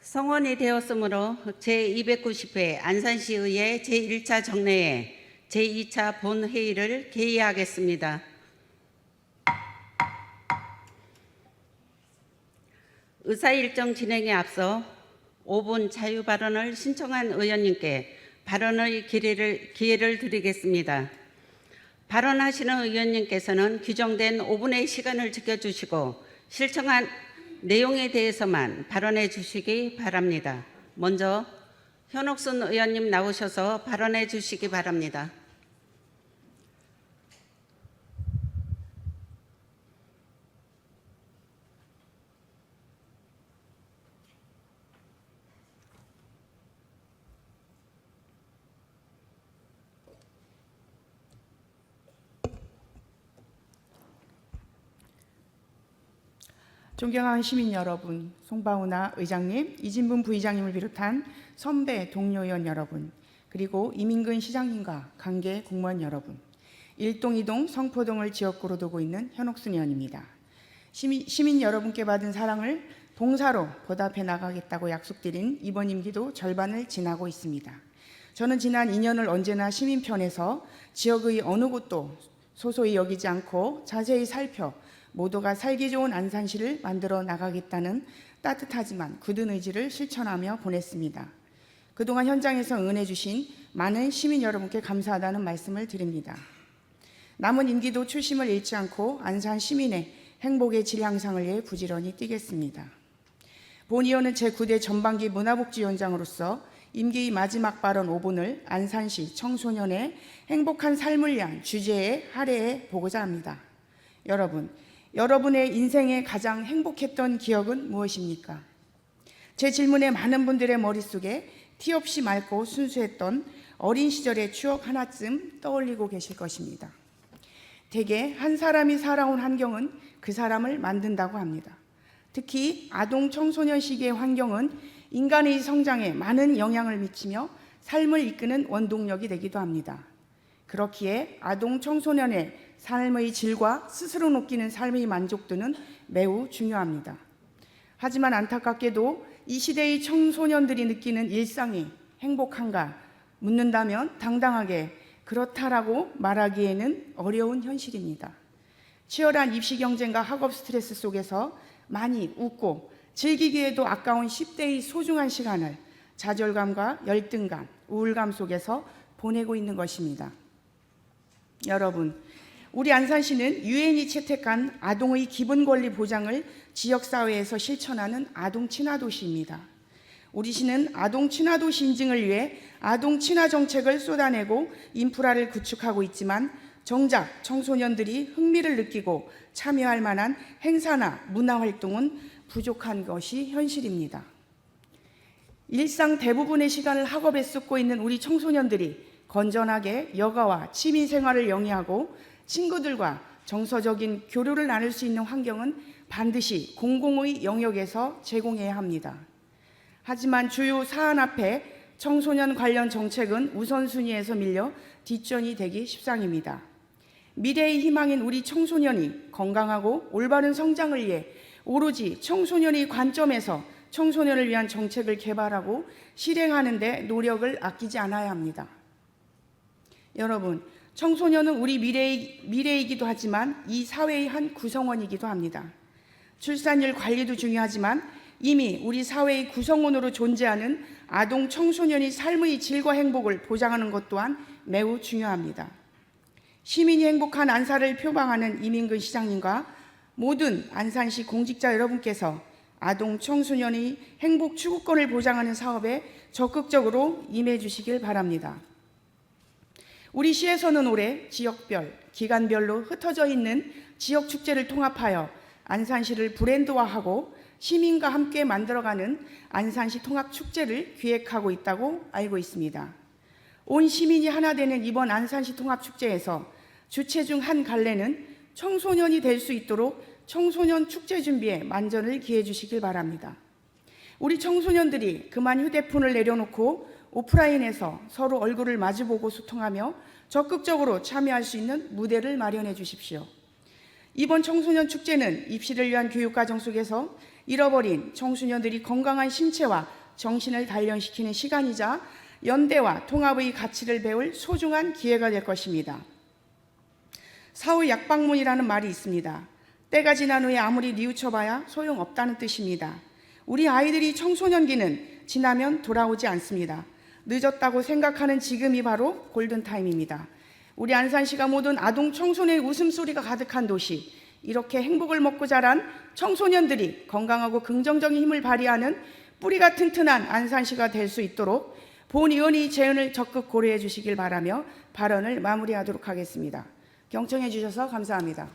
성원이 되었으므로 제290회 안산시의회 제1차 정례회 제2차 본회의를 개의하겠습니다. 의사일정 진행에 앞서 5분 자유발언을 신청한 의원님께 발언의 기회를 드리겠습니다. 발언하시는 의원님께서는 규정된 5분의 시간을 지켜주시고 신청한 내용에 대해서만 발언해 주시기 바랍니다. 먼저 현옥순 의원님 나오셔서 발언해 주시기 바랍니다. 존경하는 시민 여러분, 송바우나 의장님, 이진분 부의장님을 비롯한 선배 동료 의원 여러분, 그리고 이민근 시장님과 관계 공무원 여러분, 일동, 이동, 성포동을 지역구로 두고 있는 현옥순 의원입니다. 시민 여러분께 받은 사랑을 봉사로 보답해 나가겠다고 약속드린 이번 임기도 절반을 지나고 있습니다. 저는 지난 2년을 언제나 시민 편에서 지역의 어느 곳도 소소히 여기지 않고 자세히 살펴 모두가 살기 좋은 안산시를 만들어 나가겠다는 따뜻하지만 굳은 의지를 실천하며 보냈습니다. 그동안 현장에서 응원해 주신 많은 시민 여러분께 감사하다는 말씀을 드립니다. 남은 임기도 초심을 잃지 않고 안산 시민의 행복의 질 향상을 위해 부지런히 뛰겠습니다. 본 의원은 제9대 전반기 문화복지위원장으로서 임기 마지막 발언 5분을 안산시 청소년의 행복한 삶을 위한 주제에 할애해 보고자 합니다. 여러분의 인생에 가장 행복했던 기억은 무엇입니까? 제 질문에 많은 분들의 머릿속에 티 없이 맑고 순수했던 어린 시절의 추억 하나쯤 떠올리고 계실 것입니다. 대개 한 사람이 살아온 환경은 그 사람을 만든다고 합니다. 특히 아동 청소년 시기의 환경은 인간의 성장에 많은 영향을 미치며 삶을 이끄는 원동력이 되기도 합니다. 그렇기에 아동 청소년의 삶의 질과 스스로 느끼는 삶의 만족도는 매우 중요합니다. 하지만 안타깝게도 이 시대의 청소년들이 느끼는 일상이 행복한가 묻는다면 당당하게 그렇다라고 말하기에는 어려운 현실입니다. 치열한 입시 경쟁과 학업 스트레스 속에서 많이 웃고 즐기기에도 아까운 10대의 소중한 시간을 좌절감과 열등감, 우울감 속에서 보내고 있는 것입니다. 여러분, 우리 안산시는 유엔이 채택한 아동의 기본 권리 보장을 지역사회에서 실천하는 아동 친화 도시입니다. 우리 시는 아동 친화 도시 인증을 위해 아동 친화 정책을 쏟아내고 인프라를 구축하고 있지만 정작 청소년들이 흥미를 느끼고 참여할 만한 행사나 문화 활동은 부족한 것이 현실입니다. 일상 대부분의 시간을 학업에 쏟고 있는 우리 청소년들이 건전하게 여가와 취미 생활을 영위하고 친구들과 정서적인 교류를 나눌 수 있는 환경은 반드시 공공의 영역에서 제공해야 합니다. 하지만 주요 사안 앞에 청소년 관련 정책은 우선순위에서 밀려 뒷전이 되기 십상입니다. 미래의 희망인 우리 청소년이 건강하고 올바른 성장을 위해 오로지 청소년의 관점에서 청소년을 위한 정책을 개발하고 실행하는 데 노력을 아끼지 않아야 합니다. 여러분, 청소년은 우리 미래이기도 하지만 이 사회의 한 구성원이기도 합니다. 출산율 관리도 중요하지만 이미 우리 사회의 구성원으로 존재하는 아동 청소년의 삶의 질과 행복을 보장하는 것 또한 매우 중요합니다. 시민이 행복한 안산을 표방하는 이민근 시장님과 모든 안산시 공직자 여러분께서 아동 청소년의 행복 추구권을 보장하는 사업에 적극적으로 임해 주시길 바랍니다. 우리 시에서는 올해 지역별, 기간별로 흩어져 있는 지역 축제를 통합하여 안산시를 브랜드화하고 시민과 함께 만들어가는 안산시 통합축제를 기획하고 있다고 알고 있습니다. 온 시민이 하나 되는 이번 안산시 통합축제에서 주체 중 한 갈래는 청소년이 될 수 있도록 청소년 축제 준비에 만전을 기해 주시길 바랍니다. 우리 청소년들이 그만 휴대폰을 내려놓고 오프라인에서 서로 얼굴을 마주보고 소통하며 적극적으로 참여할 수 있는 무대를 마련해 주십시오. 이번 청소년 축제는 입시를 위한 교육과정 속에서 잃어버린 청소년들이 건강한 신체와 정신을 단련시키는 시간이자 연대와 통합의 가치를 배울 소중한 기회가 될 것입니다. 사후 약방문이라는 말이 있습니다. 때가 지난 후에 아무리 뉘우쳐봐야 소용없다는 뜻입니다. 우리 아이들이 청소년기는 지나면 돌아오지 않습니다. 늦었다고 생각하는 지금이 바로 골든타임입니다. 우리 안산시가 모든 아동 청소년의 웃음소리가 가득한 도시, 이렇게 행복을 먹고 자란 청소년들이 건강하고 긍정적인 힘을 발휘하는 뿌리가 튼튼한 안산시가 될 수 있도록 본 의원이 제언을 적극 고려해 주시길 바라며 발언을 마무리하도록 하겠습니다. 경청해 주셔서 감사합니다.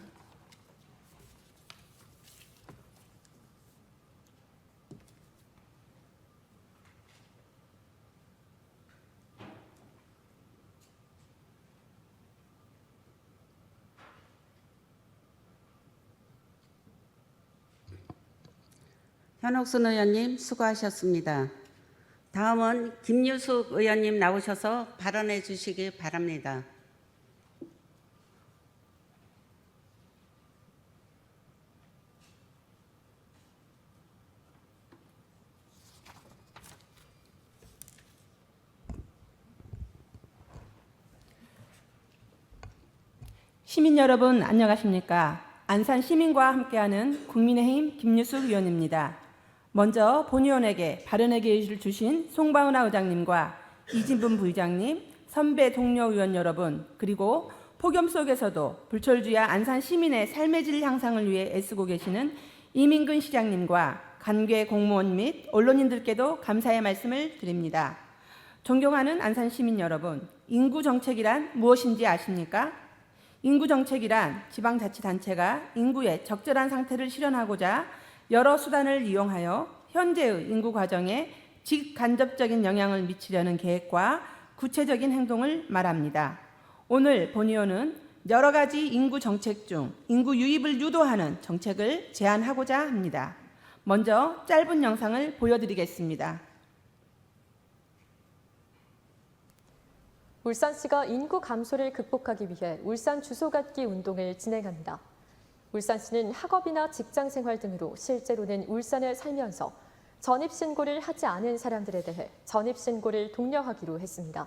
현옥순 의원님 수고하셨습니다. 다음은 김유숙 의원님 나오셔서 발언해 주시기 바랍니다. 시민 여러분 안녕하십니까? 안산 시민과 함께하는 국민의힘 김유숙 의원입니다. 먼저 본 의원에게 발언의 기회를 주신 송바은하 의장님과 이진분 부의장님, 선배 동료 의원 여러분, 그리고 폭염 속에서도 불철주야 안산 시민의 삶의 질 향상을 위해 애쓰고 계시는 이민근 시장님과 관계 공무원 및 언론인들께도 감사의 말씀을 드립니다. 존경하는 안산 시민 여러분, 인구 정책이란 무엇인지 아십니까? 인구 정책이란 지방자치단체가 인구의 적절한 상태를 실현하고자 여러 수단을 이용하여 현재의 인구 과정에 직간접적인 영향을 미치려는 계획과 구체적인 행동을 말합니다. 오늘 본 의원은 여러 가지 인구 정책 중 인구 유입을 유도하는 정책을 제안하고자 합니다. 먼저 짧은 영상을 보여드리겠습니다. 울산시가 인구 감소를 극복하기 위해 울산 주소 갖기 운동을 진행합니다. 울산시는 학업이나 직장생활 등으로 실제로는 울산에 살면서 전입신고를 하지 않은 사람들에 대해 전입신고를 독려하기로 했습니다.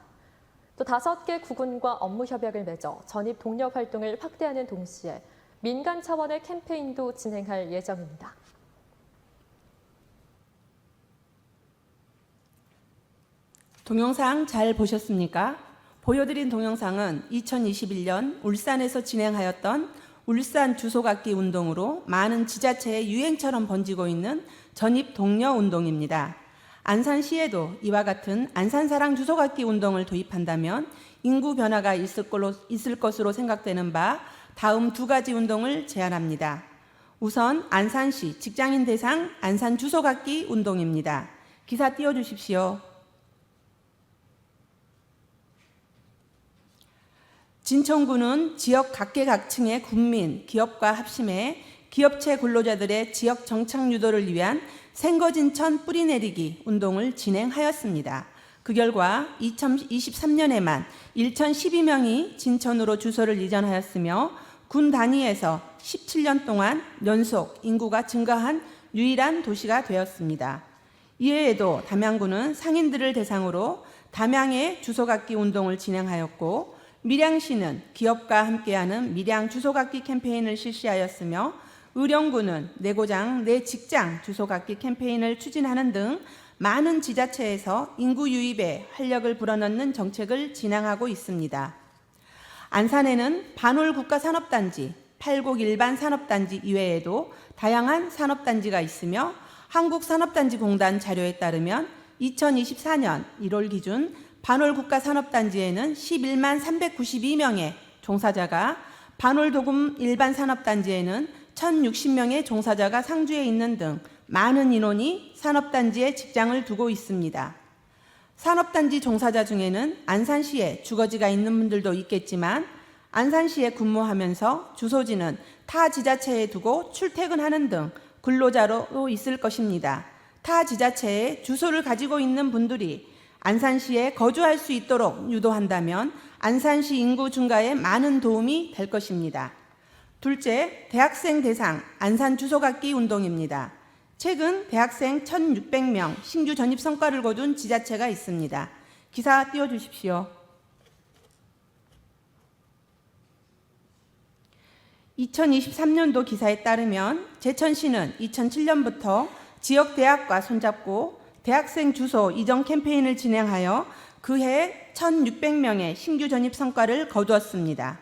또 5개 구군과 업무 협약을 맺어 전입 독려 활동을 확대하는 동시에 민간 차원의 캠페인도 진행할 예정입니다. 동영상 잘 보셨습니까? 보여드린 동영상은 2021년 울산에서 진행하였던 울산 주소갖기 운동으로 많은 지자체의 유행처럼 번지고 있는 전입 독려 운동입니다. 안산시에도 이와 같은 안산사랑 주소갖기 운동을 도입한다면 인구 변화가 있을 것으로 생각되는 바 다음 2가지 운동을 제안합니다. 우선 안산시 직장인 대상 안산 주소갖기 운동입니다. 기사 띄워주십시오. 진천구는 지역 각계각층의 군민, 기업과 합심해 기업체 근로자들의 지역 정착 유도를 위한 생거진천 뿌리내리기 운동을 진행하였습니다. 그 결과 2023년에만 1,012명이 진천으로 주소를 이전하였으며 군 단위에서 17년 동안 연속 인구가 증가한 유일한 도시가 되었습니다. 이외에도 담양구는 상인들을 대상으로 담양의 주소갖기 운동을 진행하였고 밀양시는 기업과 함께하는 밀양 주소갖기 캠페인을 실시하였으며 의령구는 내 고장, 내 직장 주소갖기 캠페인을 추진하는 등 많은 지자체에서 인구 유입에 활력을 불어넣는 정책을 진행하고 있습니다. 안산에는 반올 국가산업단지, 팔곡 일반산업단지 이외에도 다양한 산업단지가 있으며 한국산업단지공단 자료에 따르면 2024년 1월 기준 반올 국가산업단지에는 11만 392명의 종사자가, 반올 도금 일반산업단지에는 1,060명의 종사자가 상주해 있는 등 많은 인원이 산업단지에 직장을 두고 있습니다. 산업단지 종사자 중에는 안산시에 주거지가 있는 분들도 있겠지만 안산시에 근무하면서 주소지는 타 지자체에 두고 출퇴근하는 등 근로자로 있을 것입니다. 타 지자체에 주소를 가지고 있는 분들이 안산시에 거주할 수 있도록 유도한다면 안산시 인구 증가에 많은 도움이 될 것입니다. 둘째, 대학생 대상 안산 주소갖기 운동입니다. 최근 대학생 1,600명 신규 전입 성과를 거둔 지자체가 있습니다. 기사 띄워주십시오. 2023년도 기사에 따르면 제천시는 2007년부터 지역 대학과 손잡고 대학생 주소 이전 캠페인을 진행하여 그해 1,600명의 신규 전입 성과를 거두었습니다.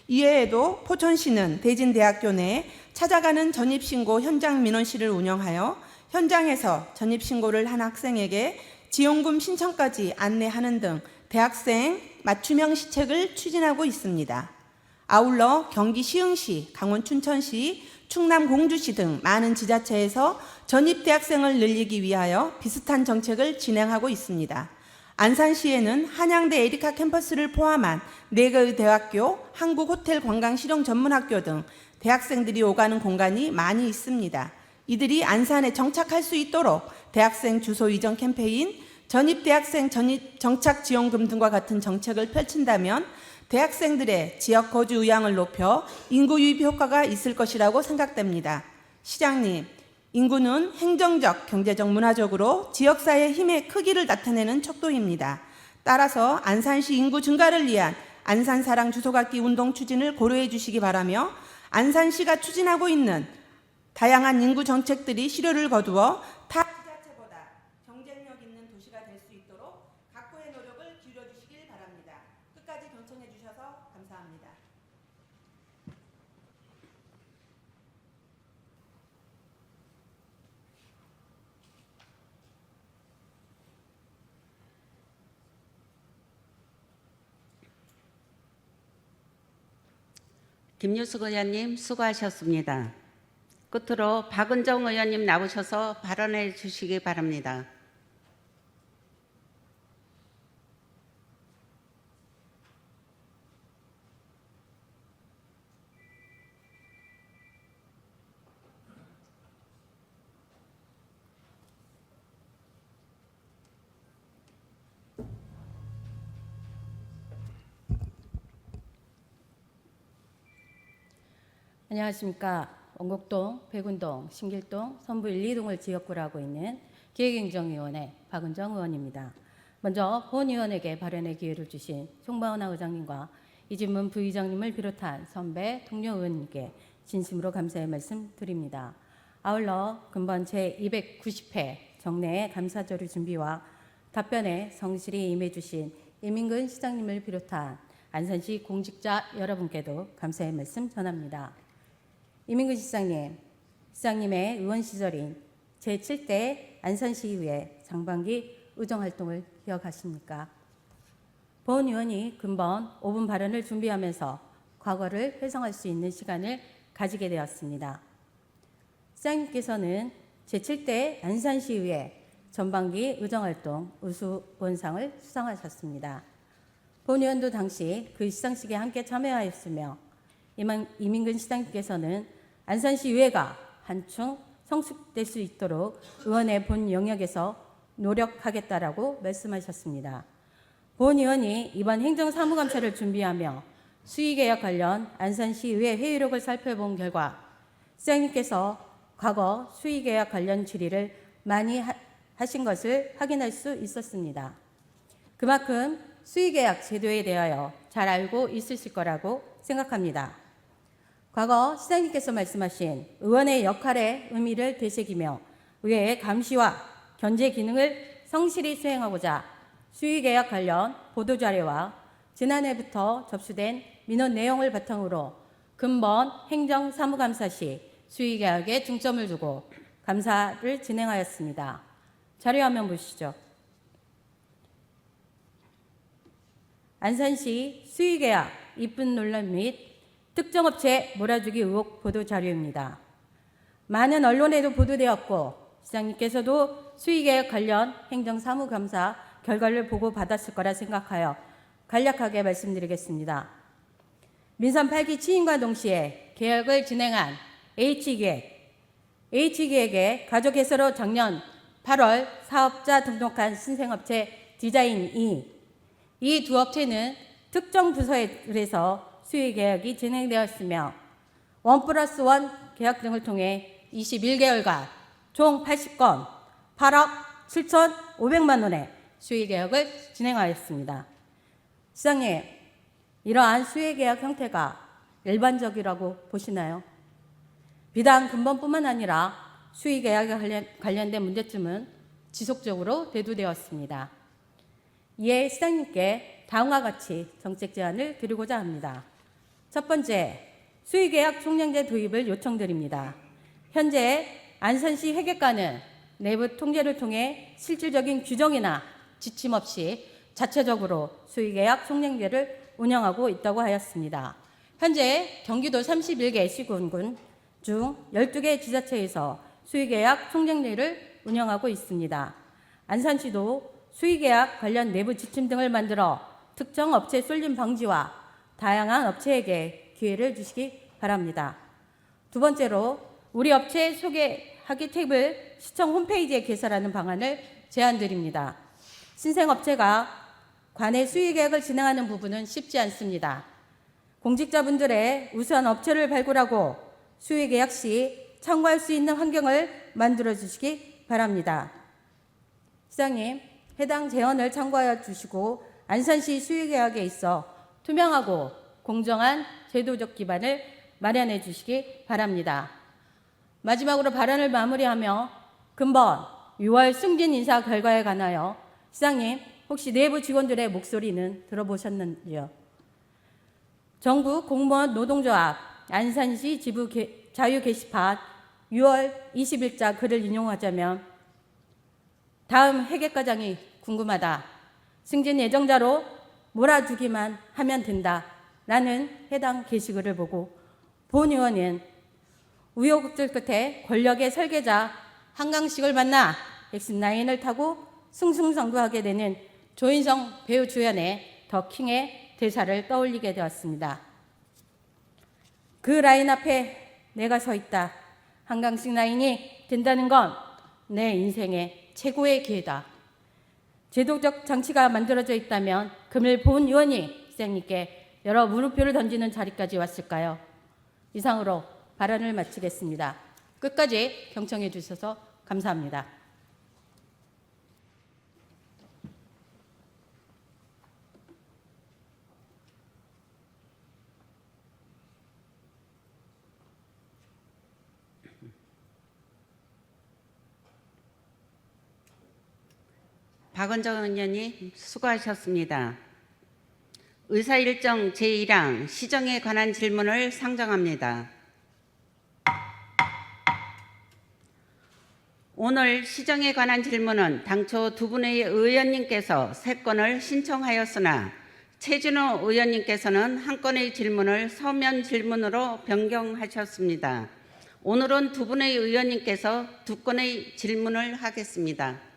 이외에도 포천시는 대진대학교 내 찾아가는 전입신고 현장 민원실을 운영하여 현장에서 전입신고를 한 학생에게 지원금 신청까지 안내하는 등 대학생 맞춤형 시책을 추진하고 있습니다. 아울러 경기 시흥시, 강원 춘천시, 충남 공주시 등 많은 지자체에서 전입 대학생을 늘리기 위하여 비슷한 정책을 진행하고 있습니다. 안산시에는 한양대 에리카 캠퍼스를 포함한 4개의 대학교, 한국호텔관광실용전문학교 등 대학생들이 오가는 공간이 많이 있습니다. 이들이 안산에 정착할 수 있도록 대학생 주소 이전 캠페인, 전입 대학생 전입 정착 지원금 등과 같은 정책을 펼친다면 대학생들의 지역 거주 의향을 높여 인구 유입 효과가 있을 것이라고 생각됩니다. 시장님, 인구는 행정적, 경제적, 문화적으로 지역사회의 힘의 크기를 나타내는 척도입니다. 따라서 안산시 인구 증가를 위한 안산사랑 주소갖기 운동 추진을 고려해 주시기 바라며 안산시가 추진하고 있는 다양한 인구 정책들이 실효를 거두어 타 지자체보다 경쟁력 있는 도시가 될 수 있도록 각고의 노력을 기울여 주시길 바랍니다. 끝까지 경청해 주셔서 감사합니다. 김유숙 의원님 수고하셨습니다. 끝으로 박은정 의원님 나오셔서 발언해 주시기 바랍니다. 안녕하십니까. 원곡동, 백운동, 신길동, 선부 1, 2동을 지역구로 하고 있는 기획행정위원회 박은정 의원입니다. 먼저 본 의원에게 발언의 기회를 주신 송바은하 의장님과 이진문 부의장님을 비롯한 선배 동료 의원님께 진심으로 감사의 말씀 드립니다. 아울러 금번 제290회 정례 감사절의 준비와 답변에 성실히 임해 주신 이민근 시장님을 비롯한 안산시 공직자 여러분께도 감사의 말씀 전합니다. 이민근 시장님, 시장님의 의원 시절인 제7대 안산시의회 상반기 의정활동을 기억하십니까? 본 의원이 근본 5분 발언을 준비하면서 과거를 회상할 수 있는 시간을 가지게 되었습니다. 시장님께서는 제7대 안산시의회 전반기 의정활동 우수원상을 수상하셨습니다. 본 의원도 당시 그 시상식에 함께 참여하였으며 이민근 시장님께서는 안산시 의회가 한층 성숙될 수 있도록 의원의 본 영역에서 노력하겠다라고 말씀하셨습니다. 본 의원이 이번 행정사무감사를 준비하며 수의계약 관련 안산시 의회 회의록을 살펴본 결과 시장님께서 과거 수의계약 관련 질의를 많이 하신 것을 확인할 수 있었습니다. 그만큼 수의계약 제도에 대하여 잘 알고 있으실 거라고 생각합니다. 과거 시장님께서 말씀하신 의원의 역할의 의미를 되새기며 의회의 감시와 견제 기능을 성실히 수행하고자 수의계약 관련 보도자료와 지난해부터 접수된 민원 내용을 바탕으로 근본 행정사무감사 시 수의계약에 중점을 두고 감사를 진행하였습니다. 자료화면 보시죠. 안산시 수의계약 입분 논란 및 특정업체 몰아주기 의혹 보도 자료입니다. 많은 언론에도 보도되었고 시장님께서도 수의계약 관련 행정사무감사 결과를 보고받았을 거라 생각하여 간략하게 말씀드리겠습니다. 민선 8기 취임과 동시에 계약을 진행한 H기획의 가족회사로 작년 8월 사업자 등록한 신생업체 디자인2, 이 두 업체는 특정 부서에서 수의 계약이 진행되었으며 1+1 계약 등을 통해 21개월간 총 80건 8억 7,500만 원의 수의계약을 진행하였습니다. 시장님, 이러한 수의계약 형태가 일반적이라고 보시나요? 비단 근본뿐만 아니라 수의계약에 관련된 문제점은 지속적으로 대두되었습니다. 이에 시장님께 다음과 같이 정책 제안을 드리고자 합니다. 첫 번째, 수의계약 총량제 도입을 요청드립니다. 현재 안산시 회계과는 내부 통제를 통해 실질적인 규정이나 지침 없이 자체적으로 수의계약 총량제를 운영하고 있다고 하였습니다. 현재 경기도 31개 시군군 중 12개 지자체에서 수의계약 총량제를 운영하고 있습니다. 안산시도 수의계약 관련 내부 지침 등을 만들어 특정 업체 쏠림 방지와 다양한 업체에게 기회를 주시기 바랍니다. 두 번째로 우리 업체 소개하기 탭을 시청 홈페이지에 개설하는 방안을 제안드립니다. 신생업체가 관내 수의계약을 진행하는 부분은 쉽지 않습니다. 공직자분들의 우수한 업체를 발굴하고 수의계약 시 참고할 수 있는 환경을 만들어 주시기 바랍니다. 시장님, 해당 제언을 참고하여 주시고 안산시 수의계약에 있어 투명하고 공정한 제도적 기반을 마련해 주시기 바랍니다. 마지막으로 발언을 마무리하며 근본 6월 승진 인사 결과에 관하여 시장님, 혹시 내부 직원들의 목소리는 들어보셨는지요? 전국 공무원 노동조합 안산시 지부 자유 게시판 6월 20일자 글을 인용하자면 다음 회계과장이 궁금하다. 승진 예정자로 몰아주기만 하면 된다. 라는 해당 게시글을 보고 본 의원은 우여곡절 끝에 권력의 설계자 한강식을 만나 X9을 타고 승승장구하게 되는 조인성 배우 주연의 더 킹의 대사를 떠올리게 되었습니다. 그 라인 앞에 내가 서 있다. 한강식 라인이 된다는 건 내 인생의 최고의 기회다. 제도적 장치가 만들어져 있다면 금일 본 의원이 시장님께 여러 물음표를 던지는 자리까지 왔을까요? 이상으로 발언을 마치겠습니다. 끝까지 경청해 주셔서 감사합니다. 박은정 의원님 수고하셨습니다. 의사일정 제1항 시정에 관한 질문을 상정합니다. 오늘 시정에 관한 질문은 당초 두 분의 의원님께서 3건을 신청하였으나 최진호 의원님께서는 한 건의 질문을 서면 질문으로 변경하셨습니다. 오늘은 두 분의 의원님께서 2건의 질문을 하겠습니다.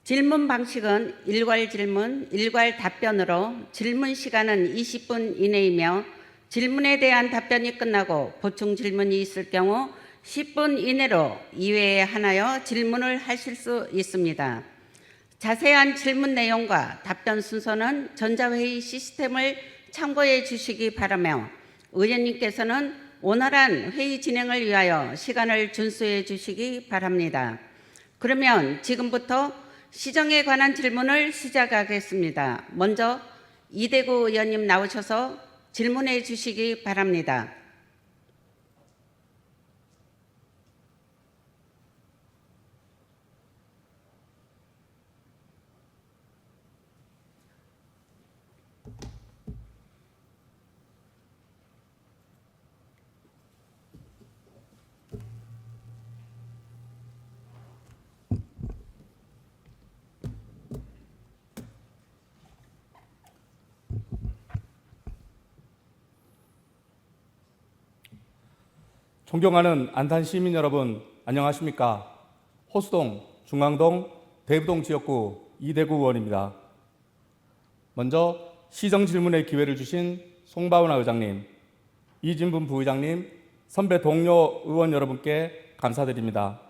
질문 방식은 일괄 질문, 일괄 답변으로 질문 시간은 20분 이내이며 질문에 대한 답변이 끝나고 보충 질문이 있을 경우 10분 이내로 이외에 하나여 질문을 하실 수 있습니다. 자세한 질문 내용과 답변 순서는 전자회의 시스템을 참고해 주시기 바라며 의원님께서는 원활한 회의 진행을 위하여 시간을 준수해 주시기 바랍니다. 그러면 지금부터 시정에 관한 질문을 시작하겠습니다. 먼저 이대구 의원님 나오셔서 질문해 주시기 바랍니다. 존경하는 안산 시민 여러분, 안녕하십니까? 호수동, 중앙동, 대부동 지역구 이대구 의원입니다. 먼저 시정 질문의 기회를 주신 송바운하 의장님, 이진분 부의장님, 선배 동료 의원 여러분께 감사드립니다.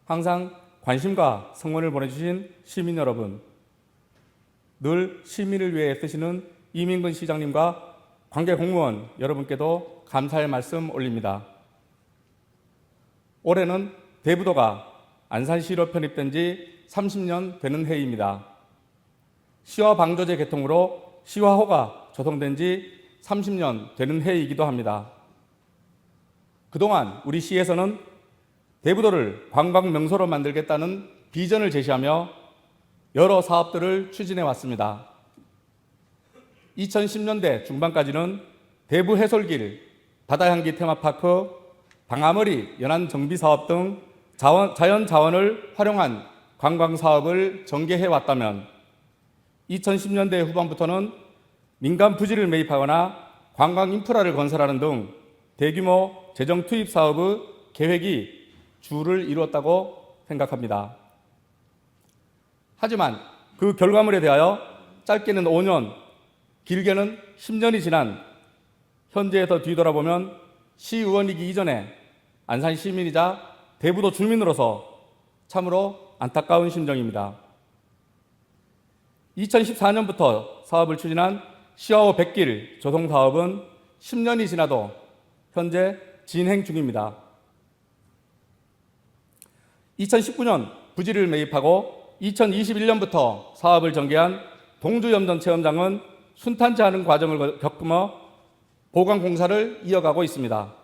항상 관심과 성원을 보내주신 시민 여러분, 늘 시민을 위해 애쓰시는 이민근 시장님과 관계 공무원 여러분께도 감사의 말씀 올립니다. 올해는 대부도가 안산시로 편입된 지 30년 되는 해입니다. 시화 방조제 개통으로 시화호가 조성된 지 30년 되는 해이기도 합니다. 그동안 우리 시에서는 대부도를 관광 명소로 만들겠다는 비전을 제시하며 여러 사업들을 추진해 왔습니다. 2010년대 중반까지는 대부 해솔길, 바다향기 테마파크, 방아머리 연안 정비 사업 등 자연 자원을 활용한 관광 사업을 전개해 왔다면 2010년대 후반부터는 민간 부지를 매입하거나 관광 인프라를 건설하는 등 대규모 재정 투입 사업의 계획이 주를 이루었다고 생각합니다. 하지만 그 결과물에 대하여 짧게는 5년, 길게는 10년이 지난 현재에서 뒤돌아보면 시의원이기 이전에 안산 시민이자 대부도 주민으로서 참으로 안타까운 심정입니다. 2014년부터 사업을 추진한 시화호 100길 조성 사업은 10년이 지나도 현재 진행 중입니다. 2019년 부지를 매입하고 2021년부터 사업을 전개한 동주염전 체험장은 순탄치 않은 과정을 겪으며 보강 공사를 이어가고 있습니다.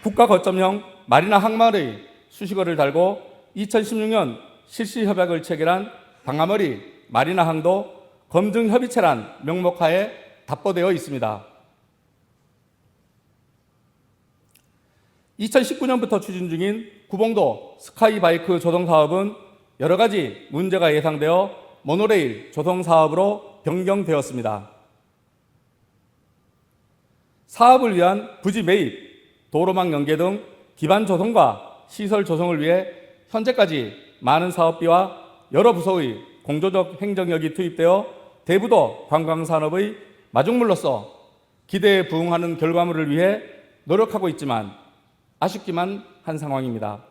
국가 거점형 마리나 항만의 수식어를 달고 2016년 실시 협약을 체결한 방아머리 마리나 항도 검증 협의체란 명목하에 답보되어 있습니다. 2019년부터 추진 중인 구봉도 스카이바이크 조성 사업은 여러 가지 문제가 예상되어 모노레일 조성 사업으로 변경되었습니다. 사업을 위한 부지 매입, 도로망 연계 등 기반 조성과 시설 조성을 위해 현재까지 많은 사업비와 여러 부서의 공조적 행정력이 투입되어 대부도 관광산업의 마중물로서 기대에 부응하는 결과물을 위해 노력하고 있지만 아쉽기만 한 상황입니다.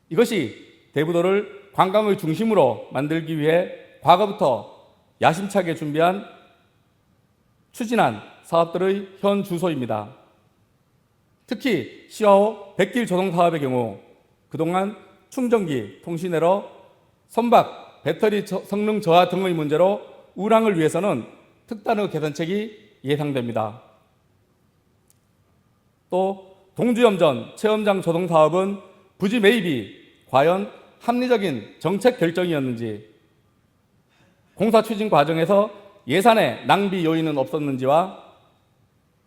이것이 대부도를 관광의 중심으로 만들기 위해 과거부터 야심차게 추진한 사업들의 현 주소입니다. 특히 시화호 100길 조성 사업의 경우 그동안 충전기, 통신회로, 선박, 배터리 성능 저하 등의 문제로 우량을 위해서는 특단의 개선책이 예상됩니다. 또 동주염전 체험장 조성 사업은 부지 매입이 과연 합리적인 정책 결정이었는지, 공사 추진 과정에서 예산의 낭비 요인은 없었는지와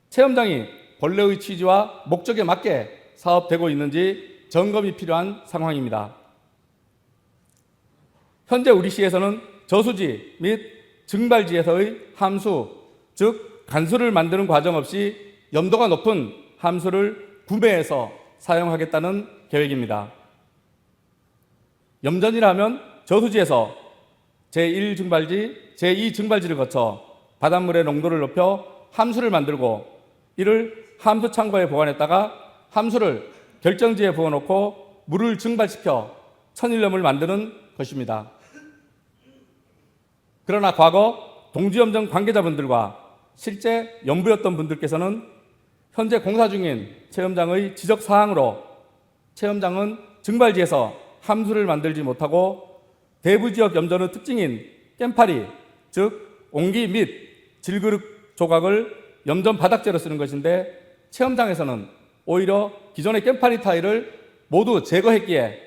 체험장이 본래의 취지와 목적에 맞게 사업되고 있는지 점검이 필요한 상황입니다. 현재 우리 시에서는 저수지 및 증발지에서의 함수, 즉 간수를 만드는 과정 없이 염도가 높은 함수를 구매해서 사용하겠다는 계획입니다. 염전이라면 저수지에서 제1증발지, 제2증발지를 거쳐 바닷물의 농도를 높여 함수를 만들고 이를 함수 창고에 보관했다가 함수를 결정지에 부어놓고 물을 증발시켜 천일염을 만드는 것입니다. 그러나 과거 동주염전 관계자분들과 실제 연부였던 분들께서는 현재 공사 중인 체험장의 지적사항으로 체험장은 증발지에서 함수를 만들지 못하고 대부지역 염전의 특징인 깸파리, 즉 옹기 및 질그릇 조각을 염전 바닥재로 쓰는 것인데 체험장에서는 오히려 기존의 깸파리 타일을 모두 제거했기에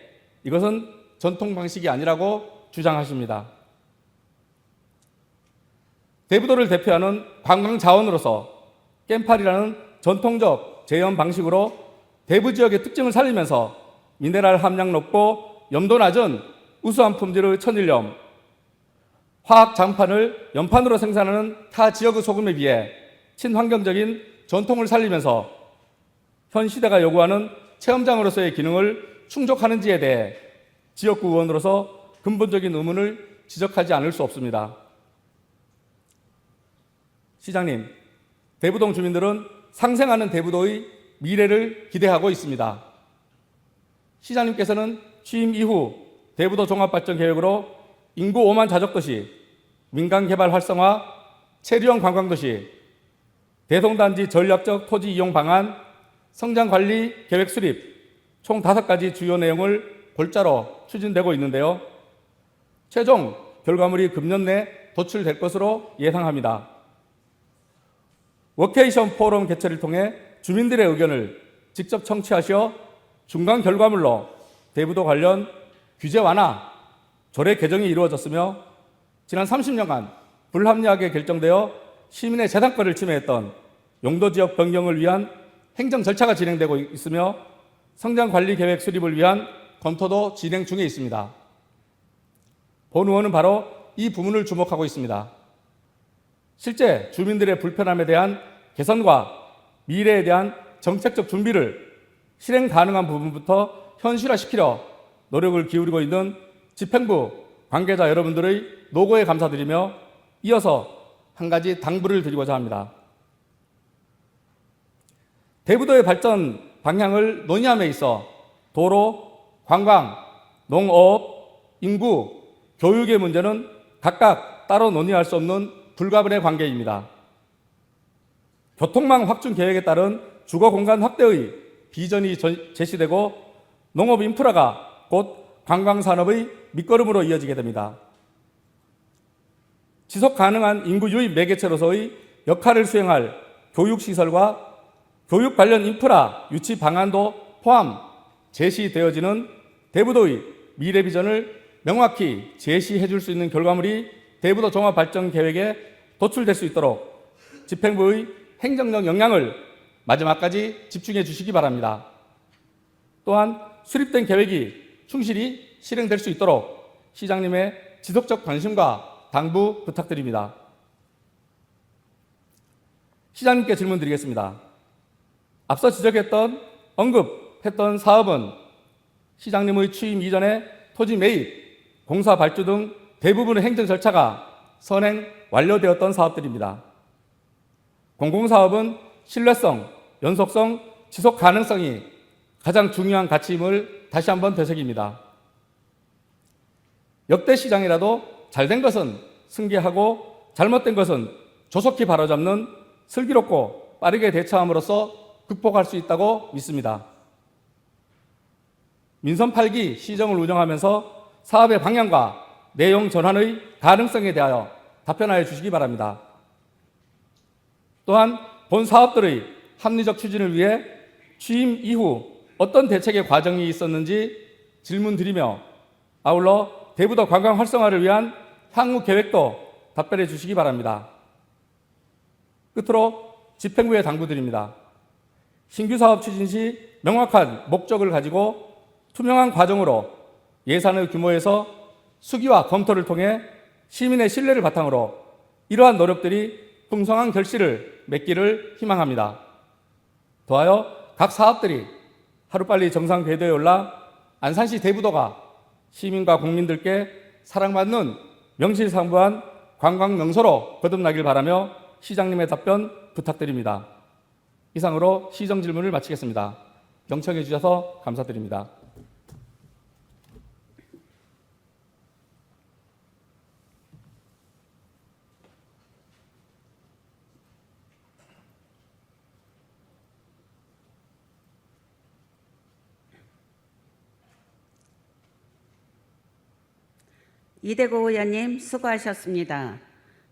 이것은 전통 방식이 아니라고 주장하십니다. 대부도를 대표하는 관광 자원으로서 깸파리라는 전통적 제염 방식으로 대부 지역의 특징을 살리면서 미네랄 함량 높고 염도 낮은 우수한 품질의 천일염, 화학 장판을 연판으로 생산하는 타 지역의 소금에 비해 친환경적인 전통을 살리면서 현 시대가 요구하는 체험장으로서의 기능을 충족하는지에 대해 지역구 의원으로서 근본적인 의문을 지적하지 않을 수 없습니다. 시장님, 대부동 주민들은 상생하는 대부도의 미래를 기대하고 있습니다. 시장님께서는 취임 이후 대부도 종합발전계획으로 인구 5만 자족도시, 민간개발 활성화, 체류형 관광도시, 대송단지 전략적 토지 이용 방안, 성장관리 계획 수립 총 5가지 주요 내용을 골자로 추진되고 있는데요. 최종 결과물이 금년 내 도출될 것으로 예상합니다. 워케이션 포럼 개최를 통해 주민들의 의견을 직접 청취하시어 중간 결과물로 대부도 관련 규제 완화, 조례 개정이 이루어졌으며 지난 30년간 불합리하게 결정되어 시민의 재산권을 침해했던 용도지역 변경을 위한 행정 절차가 진행되고 있으며 성장관리계획 수립을 위한 검토도 진행 중에 있습니다. 본 의원은 바로 이 부분을 주목하고 있습니다. 실제 주민들의 불편함에 대한 개선과 미래에 대한 정책적 준비를 실행 가능한 부분부터 현실화시키려 노력을 기울이고 있는 집행부 관계자 여러분들의 노고에 감사드리며 이어서 한 가지 당부를 드리고자 합니다. 대부도의 발전 방향을 논의함에 있어 도로, 관광, 농업, 인구, 교육의 문제는 각각 따로 논의할 수 없는 불가분의 관계입니다. 교통망 확충 계획에 따른 주거 공간 확대의 비전이 제시되고 농업 인프라가 곧 관광 산업의 밑거름으로 이어지게 됩니다. 지속 가능한 인구 유입 매개체로서의 역할을 수행할 교육시설과 교육 관련 인프라 유치 방안도 포함 제시되어지는 대부도의 미래 비전을 명확히 제시해 줄 수 있는 결과물이 대부도 종합발전계획에 도출될 수 있도록 집행부의 행정적 역량을 마지막까지 집중해 주시기 바랍니다. 또한 수립된 계획이 충실히 실행될 수 있도록 시장님의 지속적 관심과 당부 부탁드립니다. 시장님께 질문 드리겠습니다. 앞서 지적했던 언급했던 사업은 시장님의 취임 이전에 토지 매입, 공사 발주 등 대부분의 행정 절차가 선행 완료되었던 사업들입니다. 공공사업은 신뢰성, 연속성, 지속 가능성이 가장 중요한 가치임을 다시 한번 되새깁니다. 역대 시장이라도 잘된 것은 승계하고 잘못된 것은 조속히 바로잡는 슬기롭고 빠르게 대처함으로써 극복할 수 있다고 믿습니다. 민선 8기 시정을 운영하면서 사업의 방향과 내용 전환의 가능성에 대하여 답변하여 주시기 바랍니다. 또한 본 사업들의 합리적 추진을 위해 취임 이후 어떤 대책의 과정이 있었는지 질문드리며 아울러 대부도 관광 활성화를 위한 향후 계획도 답변해 주시기 바랍니다. 끝으로 집행부에 당부드립니다. 신규 사업 추진 시 명확한 목적을 가지고 투명한 과정으로 예산의 규모에서 수기와 검토를 통해 시민의 신뢰를 바탕으로 이러한 노력들이 풍성한 결실을 맺기를 희망합니다. 더하여 각 사업들이 하루빨리 정상 궤도에 올라 안산시 대부도가 시민과 국민들께 사랑받는 명실상부한 관광 명소로 거듭나길 바라며 시장님의 답변 부탁드립니다. 이상으로 시정 질문을 마치겠습니다. 경청해 주셔서 감사드립니다. 이대구 의원님 수고하셨습니다.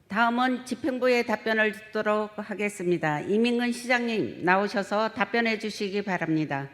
다음은 집행부의 답변을 듣도록 하겠습니다. 이민근 시장님 나오셔서 답변해 주시기 바랍니다.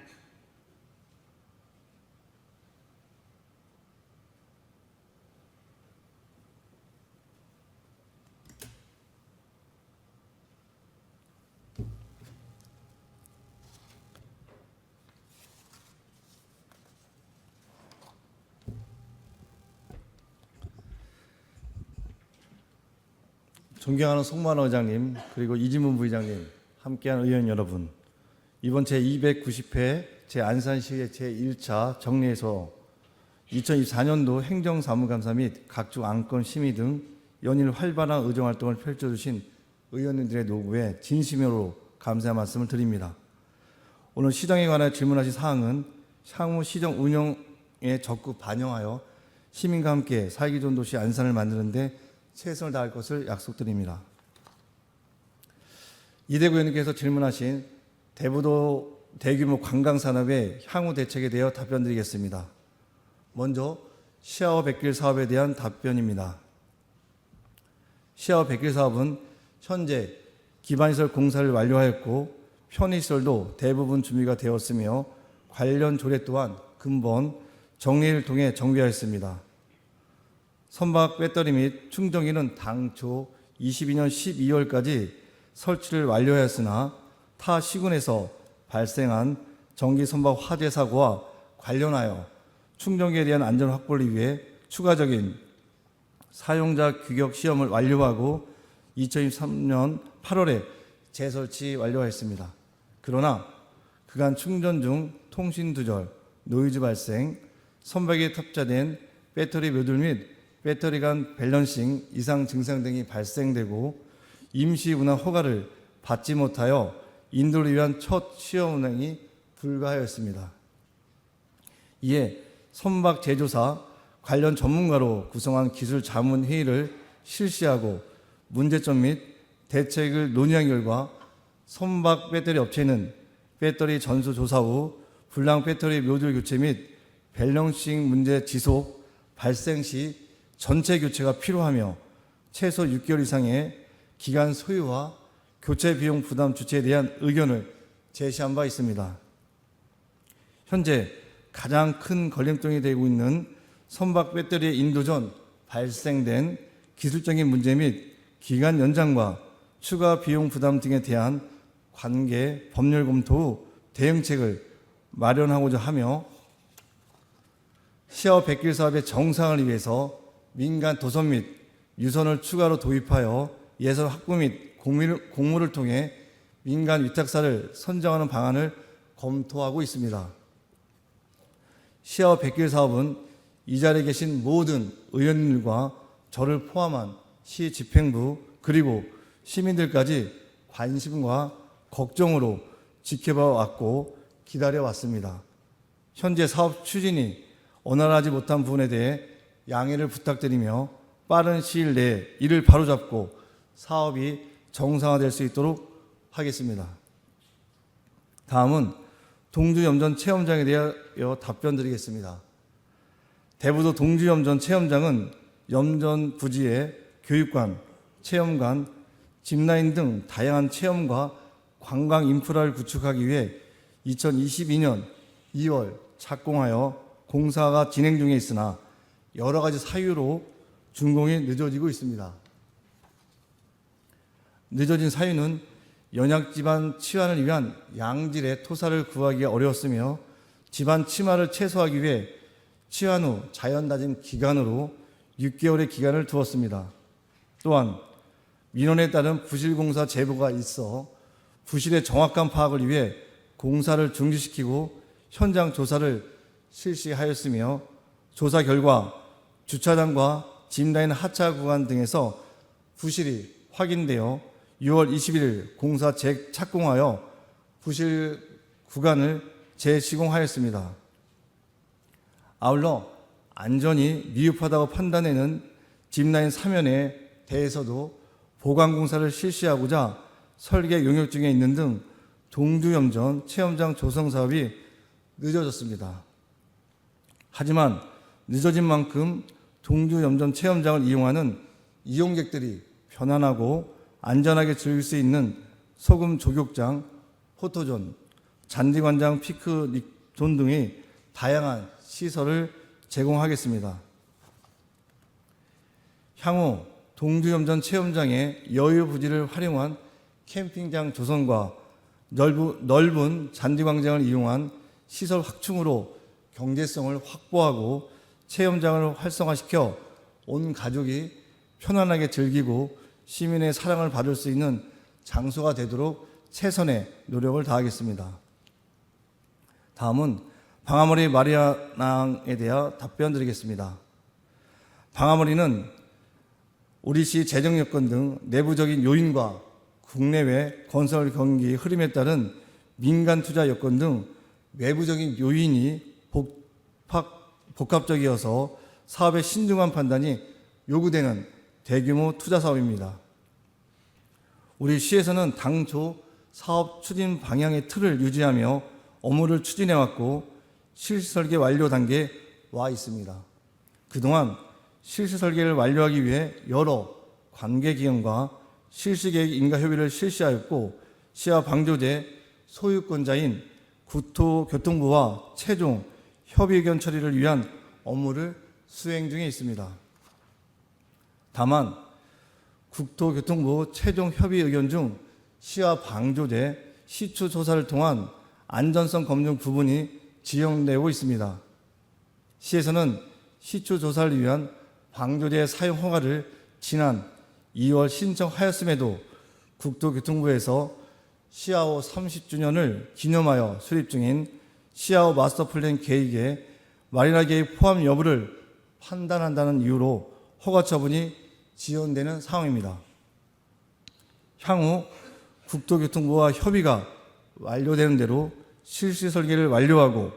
존경하는 송만호 의장님, 그리고 이진문 부의장님, 함께한 의원 여러분, 이번 제290회 제안산시의 제1차 정례에서 2024년도 행정사무감사 및 각종 안건 심의 등 연일 활발한 의정활동을 펼쳐주신 의원님들의 노고에 진심으로 감사의 말씀을 드립니다. 오늘 시정에 관해 질문하신 사항은 향후 시정 운영에 적극 반영하여 시민과 함께 살기 좋은 도시 안산을 만드는 데 최선을 다할 것을 약속드립니다. 이대구 의원님께서 질문하신 대부도 대규모 관광 산업의 향후 대책에 대해 답변드리겠습니다. 먼저 시아워 백길 사업에 대한 답변입니다. 시아워 백길 사업은 현재 기반시설 공사를 완료하였고 편의시설도 대부분 준비가 되었으며 관련 조례 또한 근본 정리를 통해 정비하였습니다. 선박 배터리 및 충전기는 당초 22년 12월까지 설치를 완료하였으나 타 시군에서 발생한 전기 선박 화재 사고와 관련하여 충전기에 대한 안전 확보를 위해 추가적인 사용자 규격 시험을 완료하고 2023년 8월에 재설치 완료하였습니다. 그러나 그간 충전 중 통신 두절, 노이즈 발생, 선박에 탑재된 배터리 묘들 및 배터리 간 밸런싱 이상 증상 등이 발생되고 임시 운항 허가를 받지 못하여 인도를 위한 첫 시험 운항이 불가하였습니다. 이에 선박 제조사 관련 전문가로 구성한 기술 자문 회의를 실시하고 문제점 및 대책을 논의한 결과 선박 배터리 업체는 배터리 전수 조사 후 불량 배터리 묘들 교체 및 밸런싱 문제 지속 발생 시 전체 교체가 필요하며 최소 6개월 이상의 기간 소요와 교체 비용 부담 주체에 대한 의견을 제시한 바 있습니다. 현재 가장 큰 걸림돌이 되고 있는 선박 배터리의 인도 전 발생된 기술적인 문제 및 기간 연장과 추가 비용 부담 등에 대한 관계 법률 검토 후 대응책을 마련하고자 하며 시아워 백길 사업의 정상을 위해서 민간 도선 및 유선을 추가로 도입하여 예산 확보 및 공모를 통해 민간 위탁사를 선정하는 방안을 검토하고 있습니다. 시아워 백길 사업은 이 자리에 계신 모든 의원님과 저를 포함한 시 집행부 그리고 시민들까지 관심과 걱정으로 지켜봐 왔고 기다려 왔습니다. 현재 사업 추진이 원활하지 못한 부분에 대해 양해를 부탁드리며 빠른 시일 내에 이를 바로잡고 사업이 정상화될 수 있도록 하겠습니다. 다음은 동주염전 체험장에 대하여 답변드리겠습니다. 대부도 동주염전 체험장은 염전 부지에 교육관, 체험관, 짚라인 등 다양한 체험과 관광 인프라를 구축하기 위해 2022년 2월 착공하여 공사가 진행 중에 있으나 여러 가지 사유로 준공이 늦어지고 있습니다. 늦어진 사유는 연약 지반 치환을 위한 양질의 토사를 구하기가 어려웠으며 지반 침하를 최소화하기 위해 치환 후 자연 다짐 기간으로 6개월의 기간을 두었습니다. 또한 민원에 따른 부실 공사 제보가 있어 부실의 정확한 파악을 위해 공사를 중지시키고 현장 조사를 실시하였으며 조사 결과 주차장과 짚라인 하차 구간 등에서 부실이 확인되어 6월 21일 공사 재착공하여 부실 구간을 재시공하였습니다. 아울러 안전이 미흡하다고 판단되는 짚라인 사면에 대해서도 보강 공사를 실시하고자 설계 용역 중에 있는 등 동주염전 체험장 조성 사업이 늦어졌습니다. 하지만 늦어진 만큼 동주염전 체험장을 이용하는 이용객들이 편안하고 안전하게 즐길 수 있는 소금 조격장, 포토존, 잔디관장, 피크닉존 등의 다양한 시설을 제공하겠습니다. 향후 동주염전 체험장의 여유 부지를 활용한 캠핑장 조성과 넓은 잔디광장을 이용한 시설 확충으로 경제성을 확보하고 체험장을 활성화시켜 온 가족이 편안하게 즐기고 시민의 사랑을 받을 수 있는 장소가 되도록 최선의 노력을 다하겠습니다. 다음은 방아머리 마리아낭에 대해 답변드리겠습니다. 방아머리는 우리시 재정 여건 등 내부적인 요인과 국내외 건설 경기 흐름에 따른 민간 투자 여건 등 외부적인 요인이 복합적이어서 사업의 신중한 판단이 요구되는 대규모 투자 사업입니다. 우리 시에서는 당초 사업 추진 방향의 틀을 유지하며 업무를 추진해왔고 실시설계 완료 단계에 와 있습니다. 그동안 실시설계를 완료하기 위해 여러 관계기관과 실시계획 인가협의를 실시하였고 시와 방조제 소유권자인 국토교통부와 최종 협의 의견 처리를 위한 업무를 수행 중에 있습니다. 다만 국토교통부 최종 협의 의견 중 시와 방조제 시추 조사를 통한 안전성 검증 부분이 지연되고 있습니다. 시에서는 시추 조사를 위한 방조제 사용 허가를 지난 2월 신청하였음에도 국토교통부에서 시아오 30주년을 기념하여 수립 중인 시아오 마스터 플랜 계획에 마리나 계획 포함 여부를 판단한다는 이유로 허가 처분이 지연되는 상황입니다. 향후 국토교통부와 협의가 완료되는 대로 실시 설계를 완료하고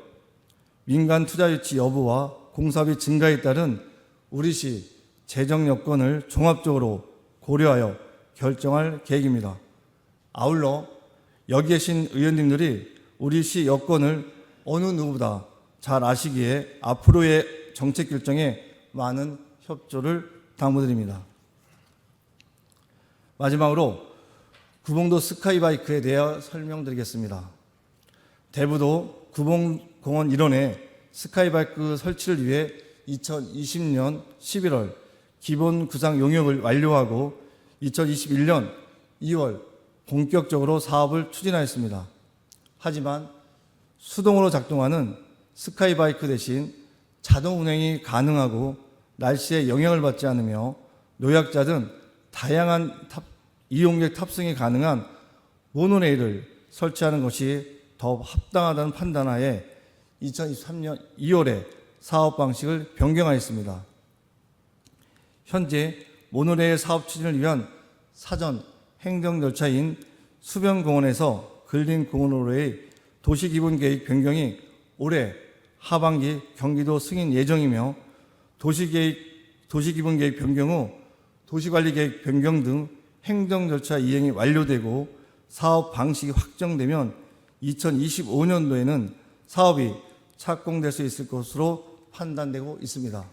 민간 투자 유치 여부와 공사비 증가에 따른 우리시 재정 여건을 종합적으로 고려하여 결정할 계획입니다. 아울러 여기 계신 의원님들이 우리시 여건을 어느 누구보다 잘 아시기에 앞으로의 정책 결정에 많은 협조를 당부드립니다. 마지막으로 구봉도 스카이바이크에 대해 설명드리겠습니다. 대부도 구봉공원 일원에 스카이바이크 설치를 위해 2020년 11월 기본 구상 용역을 완료하고 2021년 2월 본격적으로 사업을 추진하였습니다. 하지만 수동으로 작동하는 스카이바이크 대신 자동 운행이 가능하고 날씨에 영향을 받지 않으며 노약자 등 다양한 이용객 탑승이 가능한 모노레일을 설치하는 것이 더 합당하다는 판단하에 2023년 2월에 사업 방식을 변경하였습니다. 현재 모노레일 사업 추진을 위한 사전 행정 절차인 수변공원에서 근린공원으로의 도시기본계획 변경이 올해 하반기 경기도 승인 예정이며 도시기본계획 변경 후 도시관리계획 변경 등 행정 절차 이행이 완료되고 사업 방식이 확정되면 2025년도에는 사업이 착공될 수 있을 것으로 판단되고 있습니다.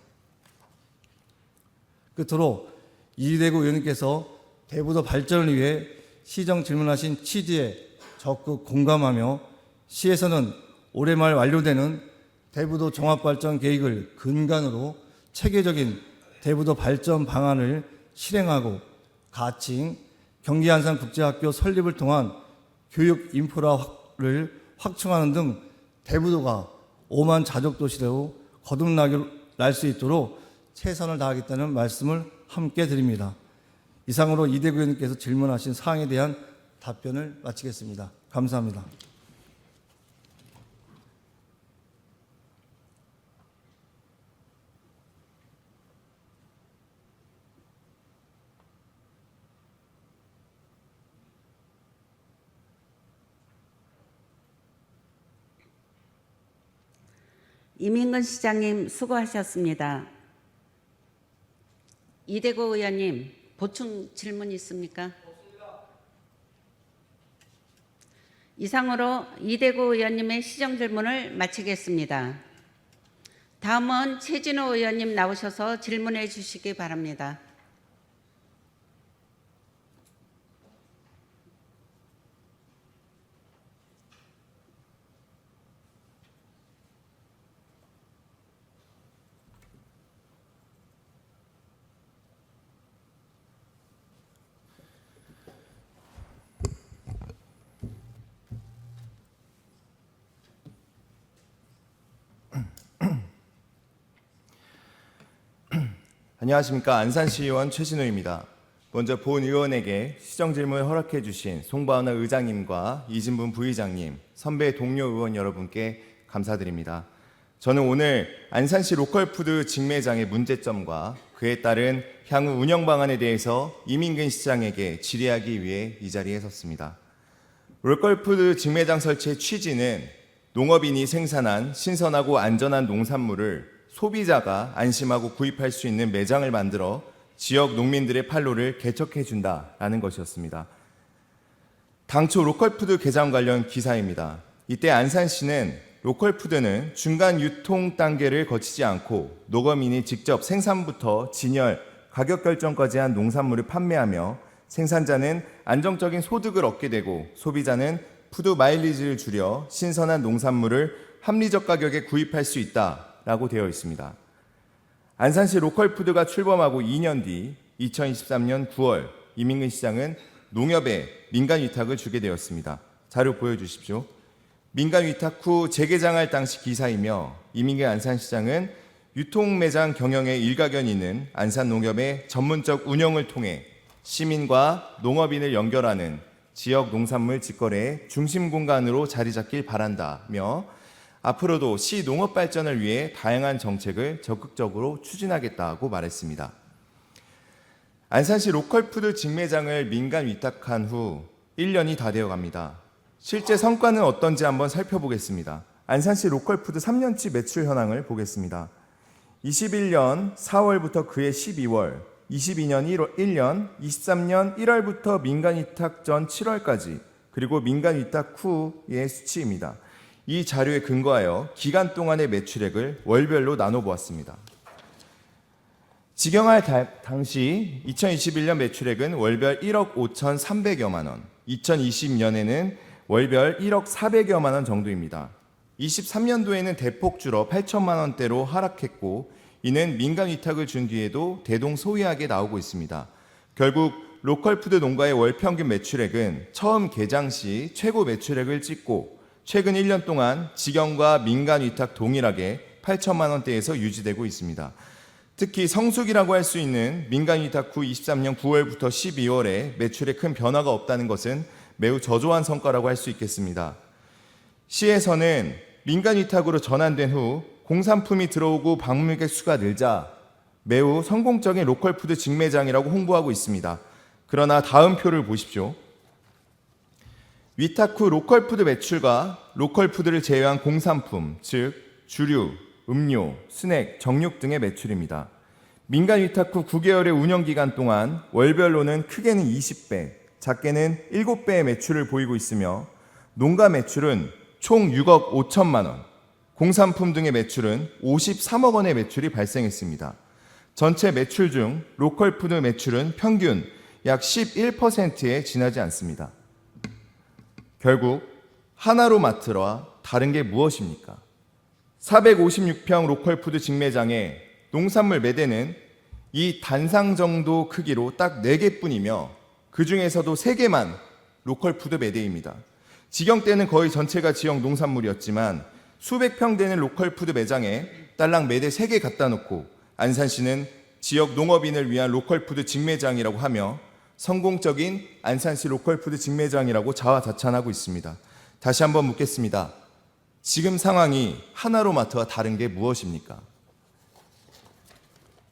끝으로 이대구 의원님께서 대부도 발전을 위해 시정 질문하신 취지에 적극 공감하며 시에서는 올해 말 완료되는 대부도 종합발전 계획을 근간으로 체계적인 대부도 발전 방안을 실행하고 가칭, 경기 안산 국제학교 설립을 통한 교육 인프라를 확충하는 등 대부도가 5만 자족 도시로 거듭날 수 있도록 최선을 다하겠다는 말씀을 함께 드립니다. 이상으로 이대구 의원님께서 질문하신 사항에 대한 답변을 마치겠습니다. 감사합니다. 이민근 시장님 수고하셨습니다. 이대구 의원님, 보충 질문 있습니까? 이상으로 이대구 의원님의 시정 질문을 마치겠습니다. 다음은 최진호 의원님 나오셔서 질문해 주시기 바랍니다. 안녕하십니까. 안산시의원 최진호입니다. 먼저 본 의원에게 시정질문을 허락해 주신 송바은하 의장님과 이진분 부의장님, 선배 동료 의원 여러분께 감사드립니다. 저는 오늘 안산시 로컬푸드 직매장의 문제점과 그에 따른 향후 운영 방안에 대해서 이민근 시장에게 질의하기 위해 이 자리에 섰습니다. 로컬푸드 직매장 설치의 취지는 농업인이 생산한 신선하고 안전한 농산물을 소비자가 안심하고 구입할 수 있는 매장을 만들어 지역 농민들의 판로를 개척해 준다라는 것이었습니다. 당초 로컬푸드 개장 관련 기사입니다. 이때 안산시는 로컬푸드는 중간 유통 단계를 거치지 않고 농어민이 직접 생산부터 진열, 가격 결정까지 한 농산물을 판매하며 생산자는 안정적인 소득을 얻게 되고 소비자는 푸드 마일리지를 줄여 신선한 농산물을 합리적 가격에 구입할 수 있다라고 되어 있습니다. 안산시 로컬푸드가 출범하고 2년 뒤 2023년 9월 이민근 시장은 농협에 민간 위탁을 주게 되었습니다. 자료 보여주십시오. 민간 위탁 후 재개장할 당시 기사이며 이민근 안산시장은 유통매장 경영에 일가견이 있는 안산농협의 전문적 운영을 통해 시민과 농업인을 연결하는 지역 농산물 직거래의 중심 공간으로 자리 잡길 바란다며 앞으로도 시 농업 발전을 위해 다양한 정책을 적극적으로 추진하겠다고 말했습니다. 안산시 로컬푸드 직매장을 민간 위탁한 후 1년이 다 되어 갑니다. 실제 성과는 어떤지 한번 살펴보겠습니다. 안산시 로컬푸드 3년치 매출 현황을 보겠습니다. 21년 4월부터 그해 12월, 22년 1년, 23년 1월부터 민간 위탁 전 7월까지, 그리고 민간 위탁 후의 수치입니다. 이 자료에 근거하여 기간 동안의 매출액을 월별로 나눠보았습니다. 직영할 당시 2021년 매출액은 월별 1억 5,300여만 원, 2020년에는 월별 1억 400여만 원 정도입니다. 23년도에는 대폭 줄어 8천만 원대로 하락했고 이는 민간 위탁을 준 뒤에도 대동소이하게 나오고 있습니다. 결국 로컬푸드 농가의 월 평균 매출액은 처음 개장 시 최고 매출액을 찍고 최근 1년 동안 직영과 민간 위탁 동일하게 8천만 원대에서 유지되고 있습니다. 특히 성수기라고 할 수 있는 민간 위탁 후 23년 9월부터 12월에 매출에 큰 변화가 없다는 것은 매우 저조한 성과라고 할 수 있겠습니다. 시에서는 민간 위탁으로 전환된 후 공산품이 들어오고 방문객 수가 늘자 매우 성공적인 로컬푸드 직매장이라고 홍보하고 있습니다. 그러나 다음 표를 보십시오. 위탁 후 로컬푸드 매출과 로컬푸드를 제외한 공산품, 즉 주류, 음료, 스낵, 정육 등의 매출입니다. 민간 위탁 후 9개월의 운영기간 동안 월별로는 크게는 20배, 작게는 7배의 매출을 보이고 있으며 농가 매출은 총 6억 5천만 원, 공산품 등의 매출은 53억 원의 매출이 발생했습니다. 전체 매출 중 로컬푸드 매출은 평균 약 11%에 지나지 않습니다. 결국 하나로마트와 다른 게 무엇입니까? 456평 로컬푸드 직매장에 농산물 매대는 이 단상 정도 크기로 딱 4개뿐이며 그 중에서도 3개만 로컬푸드 매대입니다. 직영 때는 거의 전체가 지역 농산물이었지만 수백 평 되는 로컬푸드 매장에 딸랑 매대 3개 갖다 놓고 안산시는 지역 농업인을 위한 로컬푸드 직매장이라고 하며 성공적인 안산시 로컬푸드 직매장이라고 자화자찬하고 있습니다. 다시 한번 묻겠습니다. 지금 상황이 하나로마트와 다른 게 무엇입니까?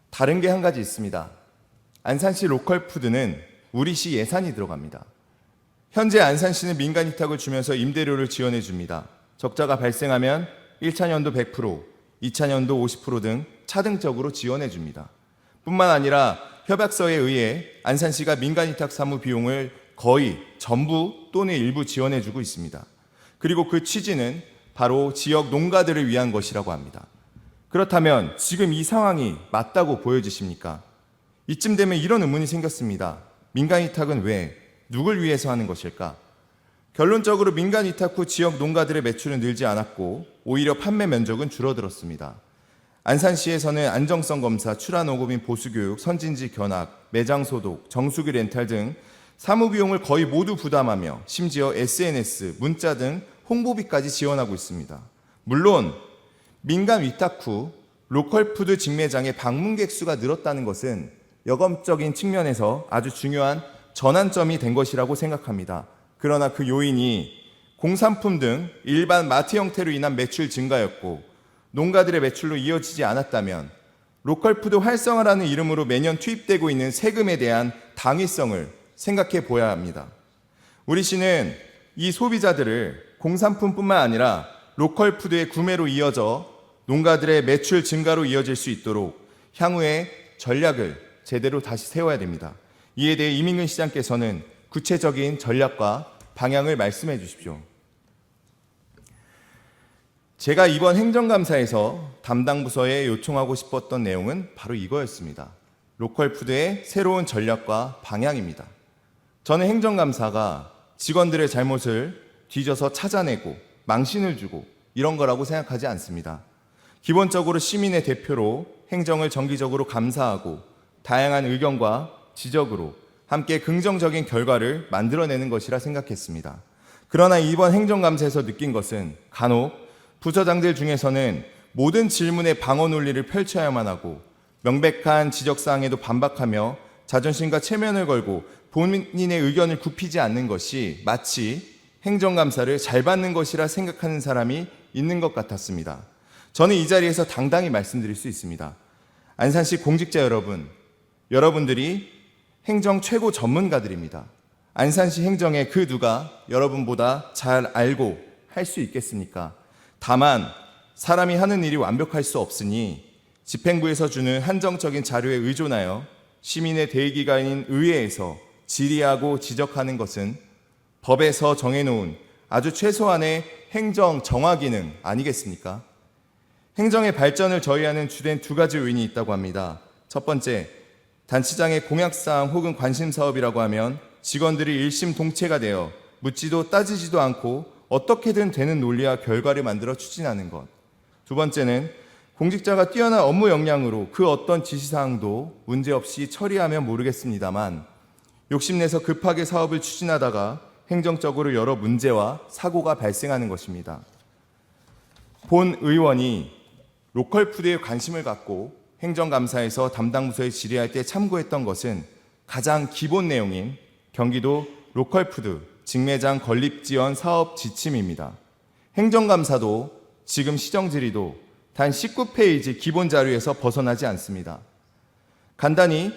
다른 게 한 가지 있습니다. 안산시 로컬푸드는 우리 시 예산이 들어갑니다. 현재 안산시는 민간 위탁을 주면서 임대료를 지원해 줍니다. 적자가 발생하면 1차년도 100%, 2차년도 50% 등 차등적으로 지원해 줍니다. 뿐만 아니라 협약서에 의해 안산시가 민간 위탁 사무 비용을 거의 전부 또는 일부 지원해 주고 있습니다. 그리고 그 취지는 바로 지역 농가들을 위한 것이라고 합니다. 그렇다면 지금 이 상황이 맞다고 보여지십니까? 이쯤 되면 이런 의문이 생겼습니다. 민간 위탁은 왜, 누굴 위해서 하는 것일까? 결론적으로 민간 위탁 후 지역 농가들의 매출은 늘지 않았고 오히려 판매 면적은 줄어들었습니다. 안산시에서는 안정성 검사, 출하농업인 보수교육, 선진지 견학, 매장 소독, 정수기 렌탈 등 사무 비용을 거의 모두 부담하며 심지어 SNS, 문자 등 홍보비까지 지원하고 있습니다. 물론 민간 위탁 후 로컬푸드 직매장의 방문객 수가 늘었다는 것은 여건적인 측면에서 아주 중요한 전환점이 된 것이라고 생각합니다. 그러나 그 요인이 공산품 등 일반 마트 형태로 인한 매출 증가였고 농가들의 매출로 이어지지 않았다면 로컬푸드 활성화라는 이름으로 매년 투입되고 있는 세금에 대한 당위성을 생각해 보아야 합니다. 우리 시는 이 소비자들을 공산품뿐만 아니라 로컬푸드의 구매로 이어져 농가들의 매출 증가로 이어질 수 있도록 향후에 전략을 제대로 다시 세워야 됩니다. 이에 대해 이민근 시장께서는 구체적인 전략과 방향을 말씀해 주십시오. 제가 이번 행정감사에서 담당 부서에 요청하고 싶었던 내용은 바로 이거였습니다. 로컬푸드의 새로운 전략과 방향입니다. 저는 행정감사가 직원들의 잘못을 뒤져서 찾아내고 망신을 주고 이런 거라고 생각하지 않습니다. 기본적으로 시민의 대표로 행정을 정기적으로 감사하고 다양한 의견과 지적으로 함께 긍정적인 결과를 만들어내는 것이라 생각했습니다. 그러나 이번 행정감사에서 느낀 것은 간혹 부서장들 중에서는 모든 질문에 방어 논리를 펼쳐야만 하고 명백한 지적사항에도 반박하며 자존심과 체면을 걸고 본인의 의견을 굽히지 않는 것이 마치 행정감사를 잘 받는 것이라 생각하는 사람이 있는 것 같았습니다. 저는 이 자리에서 당당히 말씀드릴 수 있습니다. 안산시 공직자 여러분, 여러분들이 행정 최고 전문가들입니다. 안산시 행정의 그 누가 여러분보다 잘 알고 할 수 있겠습니까? 다만 사람이 하는 일이 완벽할 수 없으니 집행부에서 주는 한정적인 자료에 의존하여 시민의 대의기관인 의회에서 질의하고 지적하는 것은 법에서 정해놓은 아주 최소한의 행정 정화 기능 아니겠습니까? 행정의 발전을 저해하는 주된 두 가지 요인이 있다고 합니다. 첫 번째, 단체장의 공약사항 혹은 관심사업이라고 하면 직원들이 일심동체가 되어 묻지도 따지지도 않고 어떻게든 되는 논리와 결과를 만들어 추진하는 것. 두 번째는 공직자가 뛰어난 업무 역량으로 그 어떤 지시사항도 문제없이 처리하면 모르겠습니다만 욕심내서 급하게 사업을 추진하다가 행정적으로 여러 문제와 사고가 발생하는 것입니다. 본 의원이 로컬푸드에 관심을 갖고 행정감사에서 담당 부서에 질의할 때 참고했던 것은 가장 기본 내용인 경기도 로컬푸드 직매장 건립 지원 사업 지침입니다. 행정감사도 지금 시정질의도 단 19페이지 기본 자료에서 벗어나지 않습니다. 간단히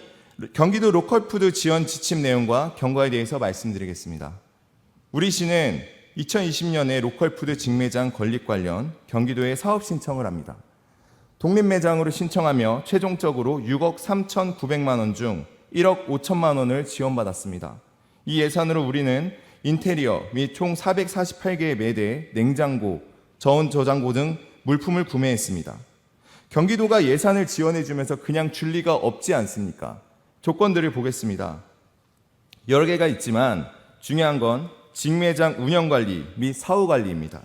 경기도 로컬푸드 지원 지침 내용과 경과에 대해서 말씀드리겠습니다. 우리 시는 2020년에 로컬푸드 직매장 건립 관련 경기도에 사업 신청을 합니다. 독립매장으로 신청하며 최종적으로 6억 3,900만 원 중 1억 5천만 원을 지원받았습니다. 이 예산으로 우리는 인테리어 및 총 448개의 매대, 냉장고, 저온 저장고 등 물품을 구매했습니다. 경기도가 예산을 지원해주면서 그냥 줄 리가 없지 않습니까? 조건들을 보겠습니다. 여러 개가 있지만 중요한 건 직매장 운영관리 및 사후관리입니다.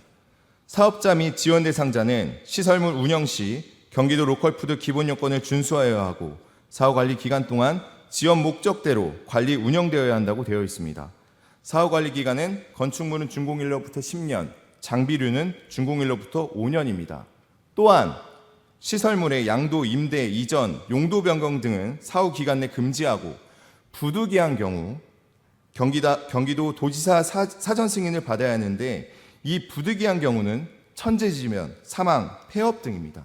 사업자 및 지원 대상자는 시설물 운영 시 경기도 로컬푸드 기본 요건을 준수하여야 하고 사후관리 기간 동안 지원 목적대로 관리 운영되어야 한다고 되어 있습니다. 사후관리 기간은 건축물은 준공일로부터 10년, 장비류는 준공일로부터 5년입니다. 또한 시설물의 양도, 임대, 이전, 용도 변경 등은 사후 기간 내 금지하고 부득이한 경우 경기도 도지사 사전 승인을 받아야 하는데 이 부득이한 경우는 천재지변, 사망, 폐업 등입니다.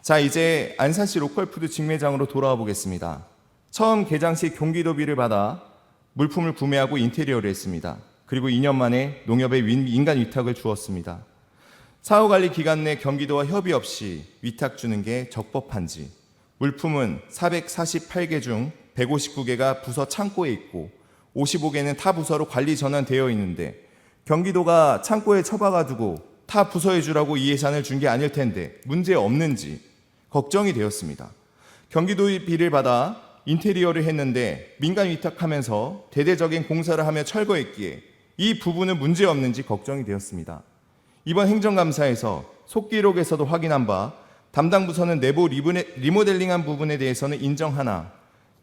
자, 이제 안산시 로컬푸드 직매장으로 돌아와 보겠습니다. 처음 개장 시 경기도비를 받아 물품을 구매하고 인테리어를 했습니다. 그리고 2년 만에 농협에 인간 위탁을 주었습니다. 사후관리 기간 내 경기도와 협의 없이 위탁 주는 게 적법한지, 물품은 448개 중 159개가 부서 창고에 있고 55개는 타 부서로 관리 전환되어 있는데 경기도가 창고에 처박아 두고 타 부서에 주라고 이 예산을 준 게 아닐 텐데 문제 없는지 걱정이 되었습니다. 경기도비를 받아 인테리어를 했는데 민간 위탁하면서 대대적인 공사를 하며 철거했기에 이 부분은 문제 없는지 걱정이 되었습니다. 이번 행정감사에서 속기록에서도 확인한 바 담당 부서는 내부 리모델링한 부분에 대해서는 인정하나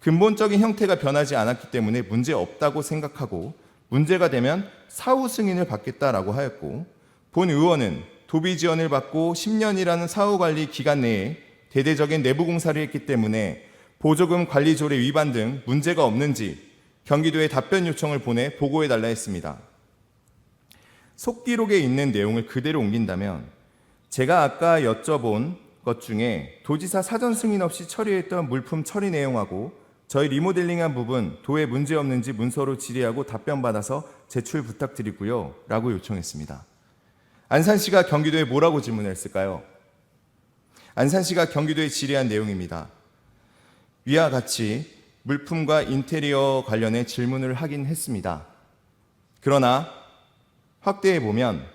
근본적인 형태가 변하지 않았기 때문에 문제 없다고 생각하고 문제가 되면 사후 승인을 받겠다라고 하였고 본 의원은 도비 지원을 받고 10년이라는 사후관리 기간 내에 대대적인 내부 공사를 했기 때문에 보조금 관리 조례 위반 등 문제가 없는지 경기도에 답변 요청을 보내 보고해달라 했습니다. 속기록에 있는 내용을 그대로 옮긴다면 제가 아까 여쭤본 것 중에 도지사 사전 승인 없이 처리했던 물품 처리 내용하고 저희 리모델링한 부분 도에 문제 없는지 문서로 질의하고 답변 받아서 제출 부탁드리고요 라고 요청했습니다. 안산시가 경기도에 뭐라고 질문했을까요? 안산시가 경기도에 질의한 내용입니다. 위와 같이 물품과 인테리어 관련해 질문을 하긴 했습니다. 그러나 확대해 보면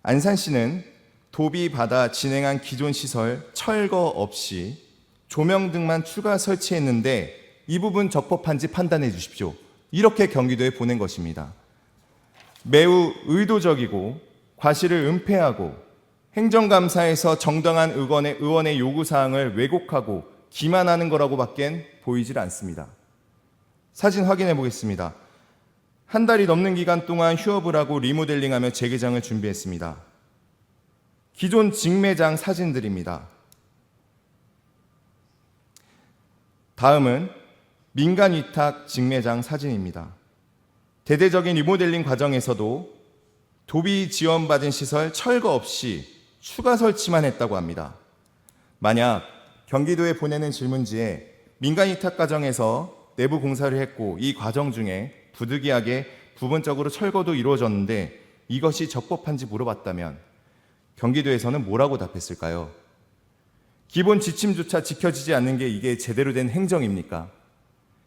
안산시는 도비 받아 진행한 기존 시설 철거 없이 조명 등만 추가 설치했는데 이 부분 적법한지 판단해 주십시오. 이렇게 경기도에 보낸 것입니다. 매우 의도적이고 과실을 은폐하고 행정감사에서 정당한 의원의 요구사항을 왜곡하고 기만하는 거라고밖엔 보이질 않습니다. 사진 확인해 보겠습니다. 한 달이 넘는 기간 동안 휴업을 하고 리모델링하며 재개장을 준비했습니다. 기존 직매장 사진들입니다. 다음은 민간 위탁 직매장 사진입니다. 대대적인 리모델링 과정에서도 도비 지원받은 시설 철거 없이 추가 설치만 했다고 합니다. 만약 경기도에 보내는 질문지에 민간 위탁 과정에서 내부 공사를 했고 이 과정 중에 부득이하게 부분적으로 철거도 이루어졌는데 이것이 적법한지 물어봤다면 경기도에서는 뭐라고 답했을까요? 기본 지침조차 지켜지지 않는 게 이게 제대로 된 행정입니까?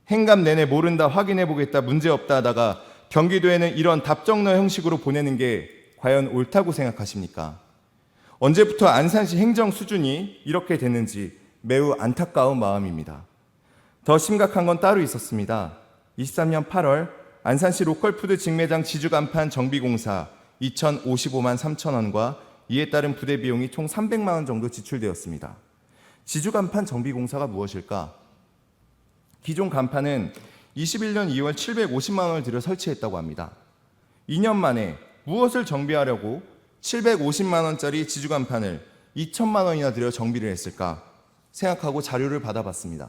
행감 내내 모른다, 확인해 보겠다, 문제없다 하다가 경기도에는 이런 답정너 형식으로 보내는 게 과연 옳다고 생각하십니까? 언제부터 안산시 행정 수준이 이렇게 됐는지 매우 안타까운 마음입니다. 더 심각한 건 따로 있었습니다. 23년 8월 안산시 로컬푸드 직매장 지주간판 정비공사 2,055만 3천 원과 이에 따른 부대 비용이 총 300만 원 정도 지출되었습니다. 지주간판 정비공사가 무엇일까? 기존 간판은 21년 2월 750만 원을 들여 설치했다고 합니다. 2년 만에 무엇을 정비하려고 750만 원짜리 지주간판을 2천만 원이나 들여 정비를 했을까 생각하고 자료를 받아봤습니다.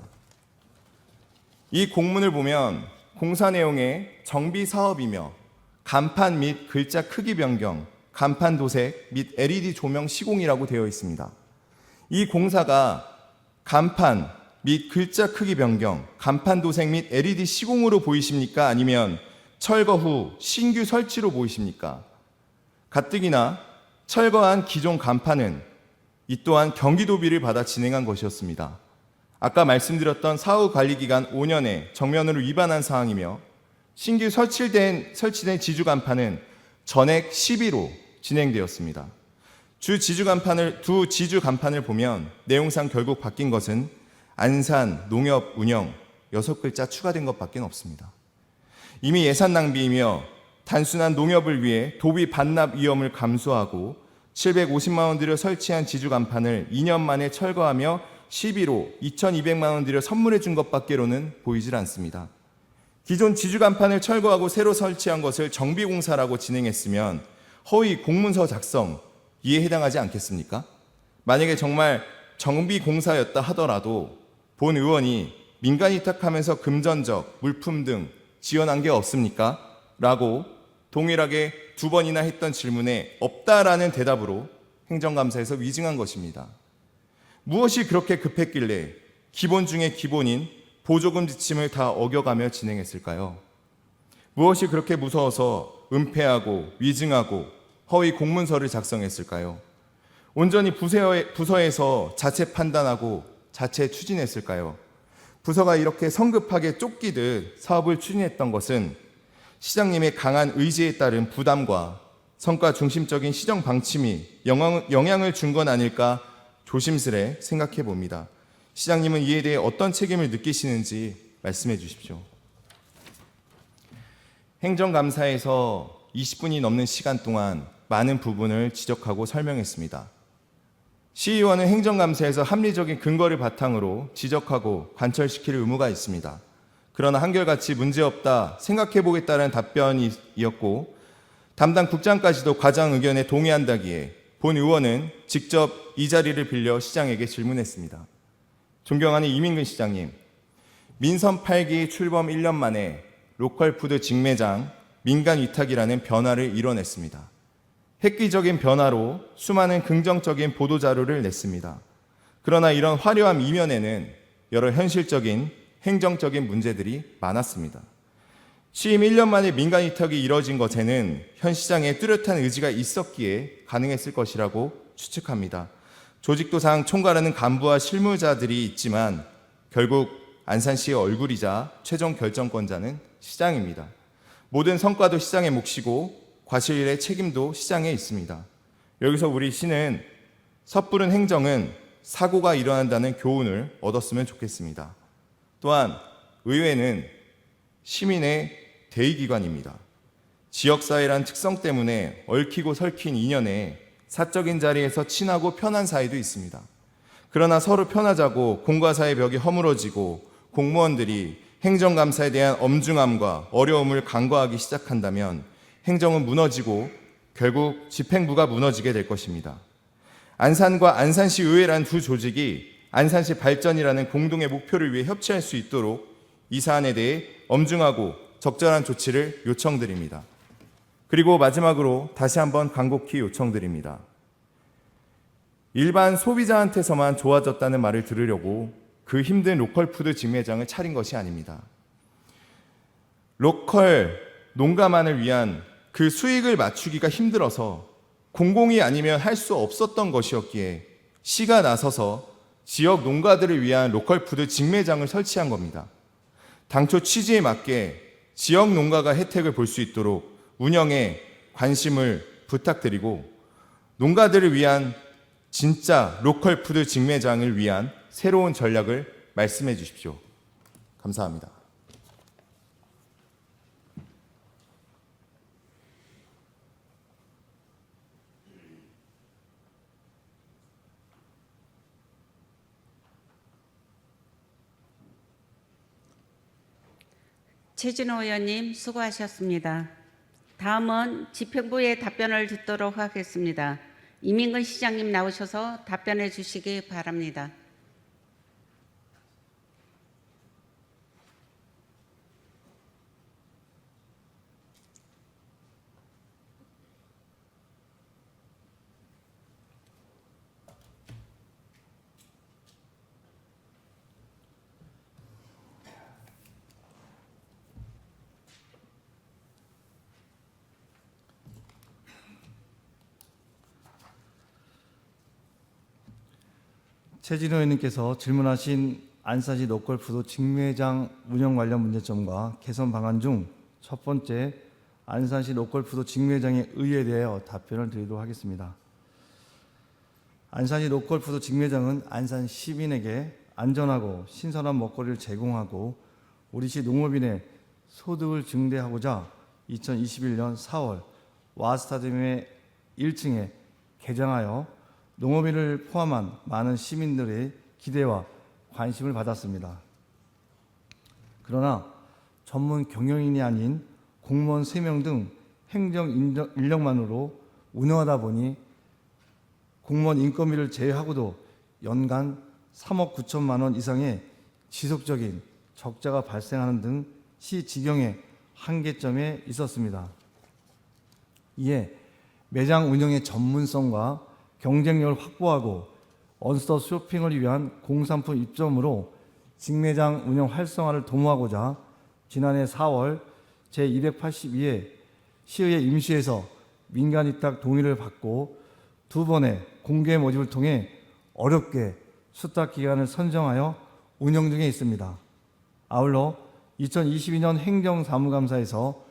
이 공문을 보면 공사 내용에 정비 사업이며 간판 및 글자 크기 변경, 간판 도색 및 LED 조명 시공이라고 되어 있습니다. 이 공사가 간판 및 글자 크기 변경, 간판 도색 및 LED 시공으로 보이십니까? 아니면 철거 후 신규 설치로 보이십니까? 가뜩이나 철거한 기존 간판은 이 또한 경기도비를 받아 진행한 것이었습니다. 아까 말씀드렸던 사후 관리 기간 5년에 정면으로 위반한 사항이며 신규 설치된 지주 간판은 전액 시비로 진행되었습니다. 두 지주 간판을 보면 내용상 결국 바뀐 것은 안산 농협 운영 6글자 추가된 것밖에 없습니다. 이미 예산 낭비이며 단순한 농협을 위해 도비 반납 위험을 감수하고 750만 원 들여 설치한 지주 간판을 2년 만에 철거하며 시비로 2,200만 원 들여 선물해 준 것밖에로는 보이질 않습니다. 기존 지주 간판을 철거하고 새로 설치한 것을 정비공사라고 진행했으면 허위 공문서 작성 이에 해당하지 않겠습니까? 만약에 정말 정비공사였다 하더라도 본 의원이 민간 위탁하면서 금전적, 물품 등 지원한 게 없습니까? 라고 동일하게 2번이나 했던 질문에 없다라는 대답으로 행정감사에서 위증한 것입니다. 무엇이 그렇게 급했길래 기본 중에 기본인 보조금 지침을 다 어겨가며 진행했을까요? 무엇이 그렇게 무서워서 은폐하고 위증하고 허위 공문서를 작성했을까요? 온전히 부서에서 자체 판단하고 자체 추진했을까요? 부서가 이렇게 성급하게 쫓기듯 사업을 추진했던 것은 시장님의 강한 의지에 따른 부담과 성과 중심적인 시정 방침이 영향을 준 건 아닐까 조심스레 생각해 봅니다. 시장님은 이에 대해 어떤 책임을 느끼시는지 말씀해 주십시오. 행정감사에서 20분이 넘는 시간 동안 많은 부분을 지적하고 설명했습니다. 시의원은 행정감사에서 합리적인 근거를 바탕으로 지적하고 관철시킬 의무가 있습니다. 그러나 한결같이 문제없다 생각해보겠다는 답변이었고 담당 국장까지도 과장 의견에 동의한다기에 본 의원은 직접 이 자리를 빌려 시장에게 질문했습니다. 존경하는 이민근 시장님, 민선 8기 출범 1년 만에 로컬푸드 직매장 민간 위탁이라는 변화를 이뤄냈습니다. 획기적인 변화로 수많은 긍정적인 보도자료를 냈습니다. 그러나 이런 화려함 이면에는 여러 현실적인 행정적인 문제들이 많았습니다. 취임 1년 만에 민간 위탁이 이뤄진 것에는 현 시장의 뚜렷한 의지가 있었기에 가능했을 것이라고 추측합니다. 조직도상 총괄하는 간부와 실무자들이 있지만 결국 안산시의 얼굴이자 최종 결정권자는 시장입니다. 모든 성과도 시장의 몫이고 과실의 책임도 시장에 있습니다. 여기서 우리 시는 섣부른 행정은 사고가 일어난다는 교훈을 얻었으면 좋겠습니다. 또한 의회는 시민의 대의기관입니다. 지역사회란 특성 때문에 얽히고 설킨 인연에 사적인 자리에서 친하고 편한 사이도 있습니다. 그러나 서로 편하자고 공과사의 벽이 허물어지고 공무원들이 행정감사에 대한 엄중함과 어려움을 간과하기 시작한다면 행정은 무너지고 결국 집행부가 무너지게 될 것입니다. 안산과 안산시 의회란 두 조직이 안산시 발전이라는 공동의 목표를 위해 협치할 수 있도록 이 사안에 대해 엄중하고 적절한 조치를 요청드립니다. 그리고 마지막으로 다시 한번 간곡히 요청드립니다. 일반 소비자한테서만 좋아졌다는 말을 들으려고 그 힘든 로컬푸드 직매장을 차린 것이 아닙니다. 로컬 농가만을 위한 그 수익을 맞추기가 힘들어서 공공이 아니면 할 수 없었던 것이었기에 시가 나서서 지역 농가들을 위한 로컬푸드 직매장을 설치한 겁니다. 당초 취지에 맞게 지역 농가가 혜택을 볼 수 있도록 운영에 관심을 부탁드리고 농가들을 위한 진짜 로컬푸드 직매장을 위한 새로운 전략을 말씀해 주십시오. 감사합니다. 최진호 의원님 수고하셨습니다. 다음은 집행부의 답변을 듣도록 하겠습니다. 이민근 시장님 나오셔서 답변해 주시기 바랍니다. 최진호 의원님께서 질문하신 안산시 로컬푸드 직매장 운영 관련 문제점과 개선 방안 중 첫 번째, 안산시 로컬푸드 직매장의 의의에 대하여 답변을 드리도록 하겠습니다. 안산시 로컬푸드 직매장은 안산 시민에게 안전하고 신선한 먹거리를 제공하고 우리 시 농업인의 소득을 증대하고자 2021년 4월 와스타디움의 1층에 개장하여 농업인을 포함한 많은 시민들의 기대와 관심을 받았습니다. 그러나 전문 경영인이 아닌 공무원 3명 등 행정 인력만으로 운영하다 보니 공무원 인건비를 제외하고도 연간 3억 9천만 원 이상의 지속적인 적자가 발생하는 등 시 직영의 한계점에 있었습니다. 이에 매장 운영의 전문성과 경쟁력을 확보하고 원스톱 쇼핑을 위한 공산품 입점으로 직매장 운영 활성화를 도모하고자 지난해 4월 제282회 시의회 임시에서 민간 위탁 동의를 받고 2번의 공개 모집을 통해 어렵게 수탁 기간을 선정하여 운영 중에 있습니다. 아울러 2022년 행정사무감사에서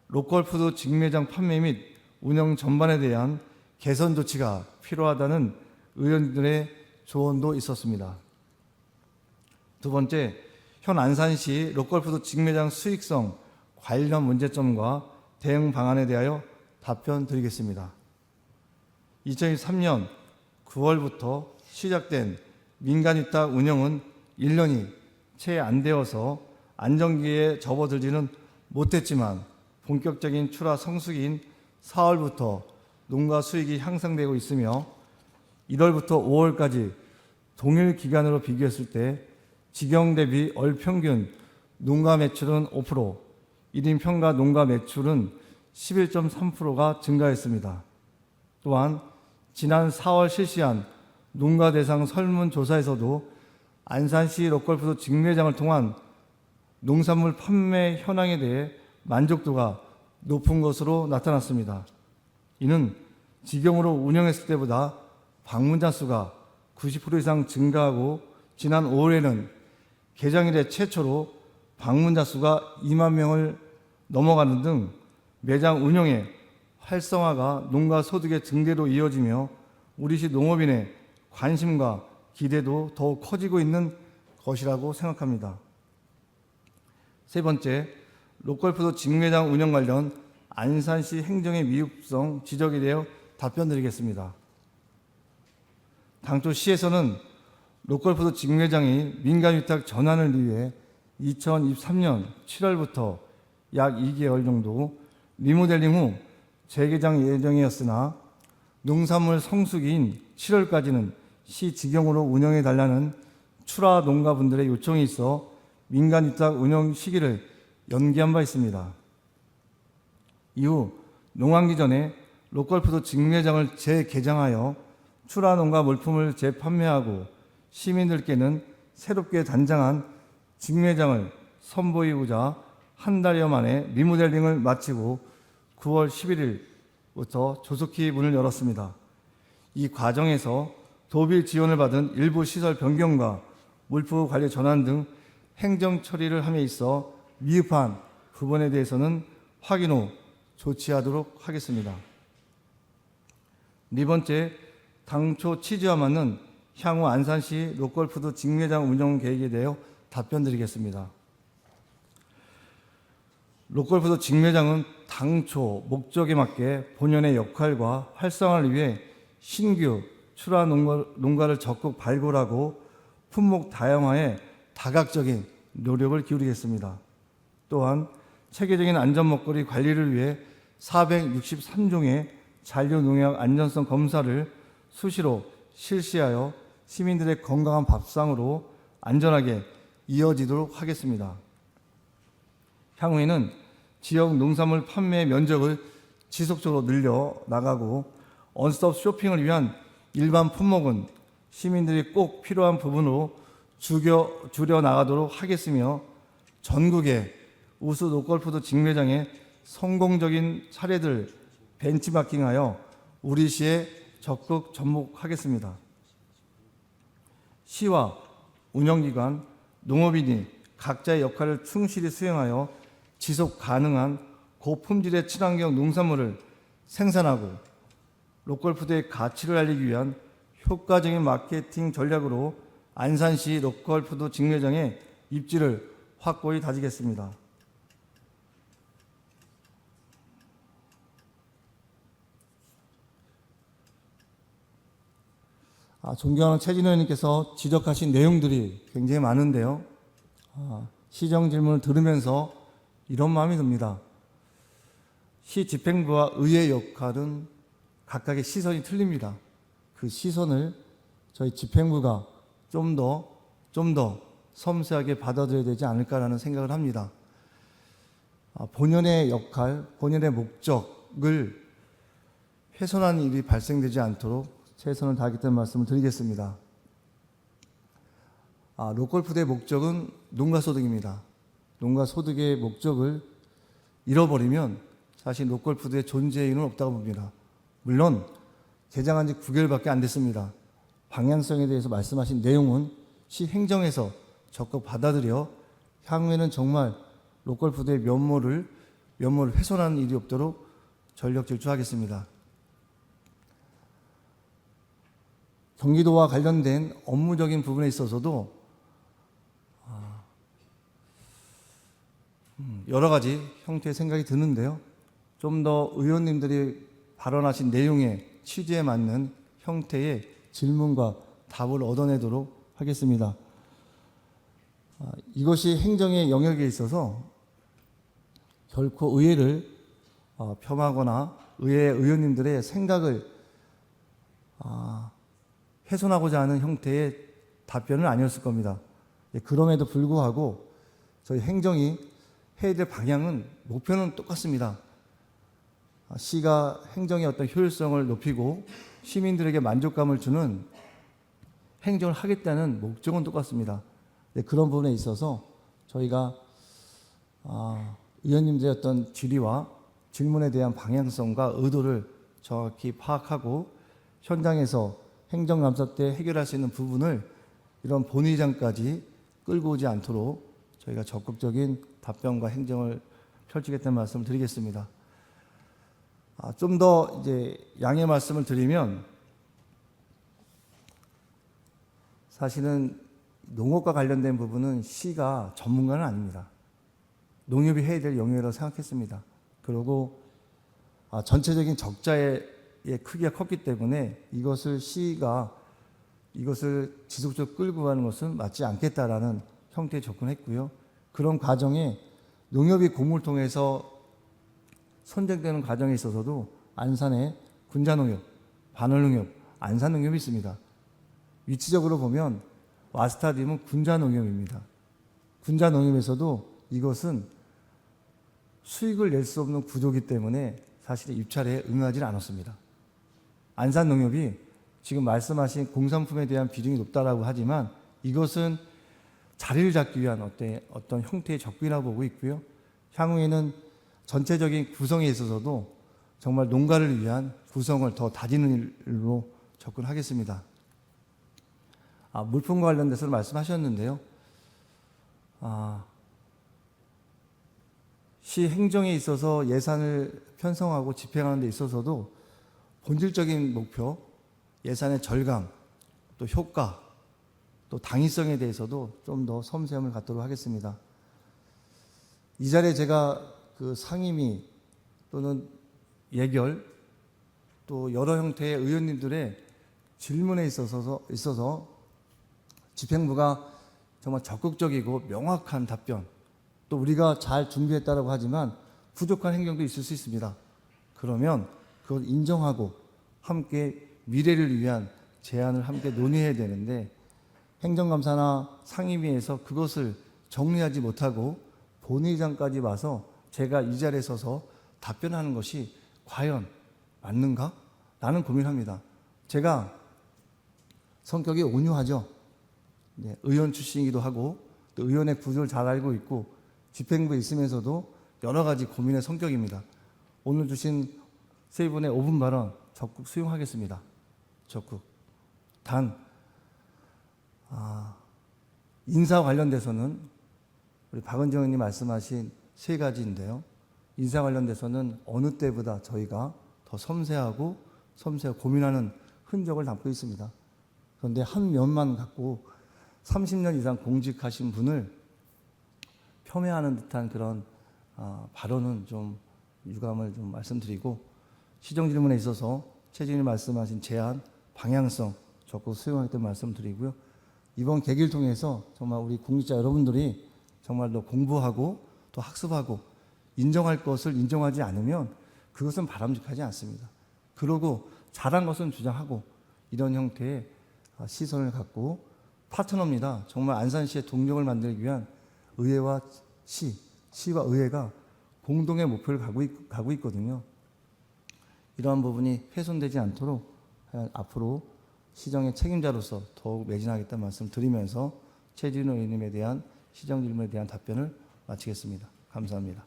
로컬푸드 직매장 판매 및 운영 전반에 대한 개선 조치가 필요하다는 의원들의 조언도 있었습니다. 두 번째, 현 안산시 로컬푸드 직매장 수익성 관련 문제점과 대응 방안에 대하여 답변 드리겠습니다. 2023년 9월부터 시작된 민간위탁 운영은 1년이 채 안 되어서 안정기에 접어들지는 못했지만 본격적인 출하 성수기인 4월부터 농가 수익이 향상되고 있으며 1월부터 5월까지 동일 기간으로 비교했을 때 직영 대비 월 평균 농가 매출은 5%, 1인 평가 농가 매출은 11.3%가 증가했습니다. 또한 지난 4월 실시한 농가 대상 설문조사에서도 안산시 로컬푸드 직매장을 통한 농산물 판매 현황에 대해 만족도가 높은 것으로 나타났습니다. 이는 직영으로 운영했을 때보다 방문자 수가 90% 이상 증가하고 지난 5월에는 개장 이래 최초로 방문자 수가 2만 명을 넘어가는 등 매장 운영에 활성화가 농가 소득의 증대로 이어지며 우리시 농업인의 관심과 기대도 더욱 커지고 있는 것이라고 생각합니다. 세 번째, 로컬푸드 직매장 운영 관련 안산시 행정의 미흡성 지적에 대해 답변드리겠습니다. 당초 시에서는 로컬푸드 직매장이 민간위탁 전환을 위해 2023년 7월부터 약 2개월 정도 리모델링 후 재개장 예정이었으나 농산물 성수기인 7월까지는 시 직영으로 운영해 달라는 출하 농가분들의 요청이 있어 민간위탁 운영 시기를 연기한 바 있습니다. 이후 농한기 전에 로컬푸드 직매장을 재개장하여 출하 농가 물품을 재판매하고 시민들께는 새롭게 단장한 직매장을 선보이고자 한 달여 만에 리모델링을 마치고 9월 11일부터 조속히 문을 열었습니다. 이 과정에서 도빌 지원을 받은 일부 시설 변경과 물품 관리 전환 등 행정 처리를 함에 있어 미흡한 부분에 대해서는 확인 후 조치하도록 하겠습니다. 네 번째, 당초 취지와 맞는 향후 안산시 로컬푸드 직매장 운영 계획에 대해 답변드리겠습니다. 로컬푸드 직매장은 당초 목적에 맞게 본연의 역할과 활성화를 위해 신규 출하 농가를 적극 발굴하고 품목 다양화에 다각적인 노력을 기울이겠습니다. 또한 체계적인 안전 먹거리 관리를 위해 463종의 잔류 농약 안전성 검사를 수시로 실시하여 시민들의 건강한 밥상으로 안전하게 이어지도록 하겠습니다. 향후에는 지역 농산물 판매 면적을 지속적으로 늘려 나가고 원스톱 쇼핑을 위한 일반 품목은 시민들이 꼭 필요한 부분으로 줄여 나가도록 하겠으며 전국의 우수 로컬푸드 직매장의 성공적인 사례들 벤치마킹하여 우리 시에 적극 접목하겠습니다. 시와 운영기관, 농업인이 각자의 역할을 충실히 수행하여 지속 가능한 고품질의 친환경 농산물을 생산하고 로컬푸드의 가치를 알리기 위한 효과적인 마케팅 전략으로 안산시 로컬푸드 직매장의 입지를 확고히 다지겠습니다. 존경하는 최진호 의원님께서 지적하신 내용들이 굉장히 많은데요. 시정 질문을 들으면서 이런 마음이 듭니다. 시 집행부와 의회 역할은 각각의 시선이 틀립니다. 그 시선을 저희 집행부가 좀 더 섬세하게 받아들여야 되지 않을까라는 생각을 합니다. 본연의 역할, 본연의 목적을 훼손하는 일이 발생되지 않도록 최선을 다하겠다는 말씀을 드리겠습니다. 로컬푸드의 목적은 농가소득입니다. 농가소득의 목적을 잃어버리면 사실 로컬푸드의 존재의 의미는 없다고 봅니다. 물론 개장한 지 9개월밖에 안 됐습니다. 방향성에 대해서 말씀하신 내용은 시 행정에서 적극 받아들여 향후에는 정말 로컬푸드의 면모를 훼손하는 일이 없도록 전력 질주하겠습니다. 경기도와 관련된 업무적인 부분에 있어서도 여러 가지 형태의 생각이 드는데요. 좀 더 의원님들이 발언하신 내용의 취지에 맞는 형태의 질문과 답을 얻어내도록 하겠습니다. 이것이 행정의 영역에 있어서 결코 의회를 폄하거나 의회 의원님들의 생각을 훼손하고자 하는 형태의 답변은 아니었을 겁니다. 그럼에도 불구하고 저희 행정이 해야 될 방향은 목표는 똑같습니다. 시가 행정의 어떤 효율성을 높이고 시민들에게 만족감을 주는 행정을 하겠다는 목적은 똑같습니다. 그런 부분에 있어서 저희가 의원님들의 어떤 질의와 질문에 대한 방향성과 의도를 정확히 파악하고 현장에서 행정감사 때 해결할 수 있는 부분을 이런 본의장까지 끌고 오지 않도록 저희가 적극적인 답변과 행정을 펼치겠다는 말씀을 드리겠습니다. 좀 더 이제 양해 말씀을 드리면 사실은 농업과 관련된 부분은 시가 전문가는 아닙니다. 농협이 해야 될 영역이라고 생각했습니다. 그리고 전체적인 적자의 크기가 컸기 때문에 시가 이것을 지속적으로 끌고 가는 것은 맞지 않겠다라는 형태에 접근했고요. 그런 과정에 농협이 공모를 통해서 선정되는 과정에 있어서도 안산에 군자농협, 반월농협, 안산농협이 있습니다. 위치적으로 보면 와스타디움은 군자농협입니다. 군자농협에서도 이것은 수익을 낼 수 없는 구조이기 때문에 사실 입찰에 응하지 않았습니다. 안산농협이 지금 말씀하신 공산품에 대한 비중이 높다라고 하지만 이것은 자리를 잡기 위한 어떤 형태의 접근이라고 보고 있고요. 향후에는 전체적인 구성에 있어서도 정말 농가를 위한 구성을 더 다지는 일로 접근하겠습니다. 물품과 관련돼서 말씀하셨는데요. 시 행정에 있어서 예산을 편성하고 집행하는 데 있어서도 본질적인 목표, 예산의 절감, 또 효과, 또 당위성에 대해서도 좀 더 섬세함을 갖도록 하겠습니다. 이 자리에 제가 그 상임위 또는 예결 또 여러 형태의 의원님들의 질문에 있어서 집행부가 정말 적극적이고 명확한 답변, 또 우리가 잘 준비했다고 하지만 부족한 행정도 있을 수 있습니다. 그러면 그걸 인정하고 함께 미래를 위한 제안을 함께 논의해야 되는데 행정감사나 상임위에서 그것을 정리하지 못하고 본회의장까지 와서 제가 이 자리에 서서 답변하는 것이 과연 맞는가? 라는 고민합니다. 제가 성격이 온유하죠. 의원 출신이기도 하고 또 의원의 구조를 잘 알고 있고 집행부에 있으면서도 여러 가지 고민의 성격입니다. 오늘 주신 세 분의 5분 발언 적극 수용하겠습니다. 적극. 단 인사 관련돼서는 우리 박은정 의원님 말씀하신 세 가지인데요. 인사 관련돼서는 어느 때보다 저희가 더 섬세하고 고민하는 흔적을 담고 있습니다. 그런데 한 면만 갖고 30년 이상 공직하신 분을 폄훼하는 듯한 그런 발언은 좀 유감을 좀 말씀드리고 시정질문에 있어서 최진희 말씀하신 제안, 방향성 적극 수용하겠다는 말씀드리고요. 이번 계기를 통해서 정말 우리 공직자 여러분들이 정말 더 공부하고 또 학습하고 인정할 것을 인정하지 않으면 그것은 바람직하지 않습니다. 그러고 잘한 것은 주장하고 이런 형태의 시선을 갖고 파트너입니다. 정말 안산시의 동력을 만들기 위한 의회와 시와 의회가 공동의 목표를 가고 있거든요. 이러한 부분이 훼손되지 않도록 앞으로 시정의 책임자로서 더욱 매진하겠다는 말씀을 드리면서 최진호 의원님에 대한 시정 질문에 대한 답변을 마치겠습니다. 감사합니다.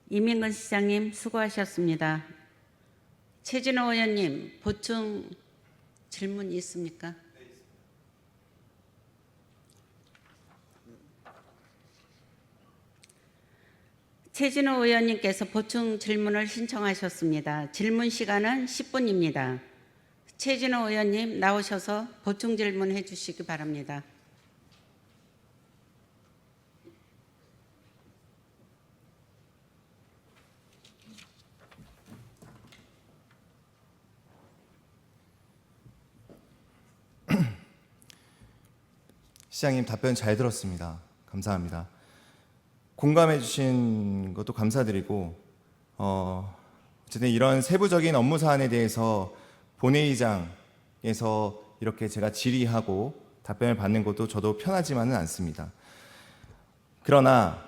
이민근 시장님 수고하셨습니다. 최진호 의원님 보충 질문 있습니까? 최진호 의원님께서 보충 질문을 신청하셨습니다. 질문 시간은 10분입니다. 최진호 의원님 나오셔서 보충 질문해 주시기 바랍니다. 시장님 답변 잘 들었습니다. 감사합니다. 공감해 주신 것도 감사드리고 어쨌든 이런 세부적인 업무 사안에 대해서 본회의장에서 이렇게 제가 질의하고 답변을 받는 것도 저도 편하지만은 않습니다. 그러나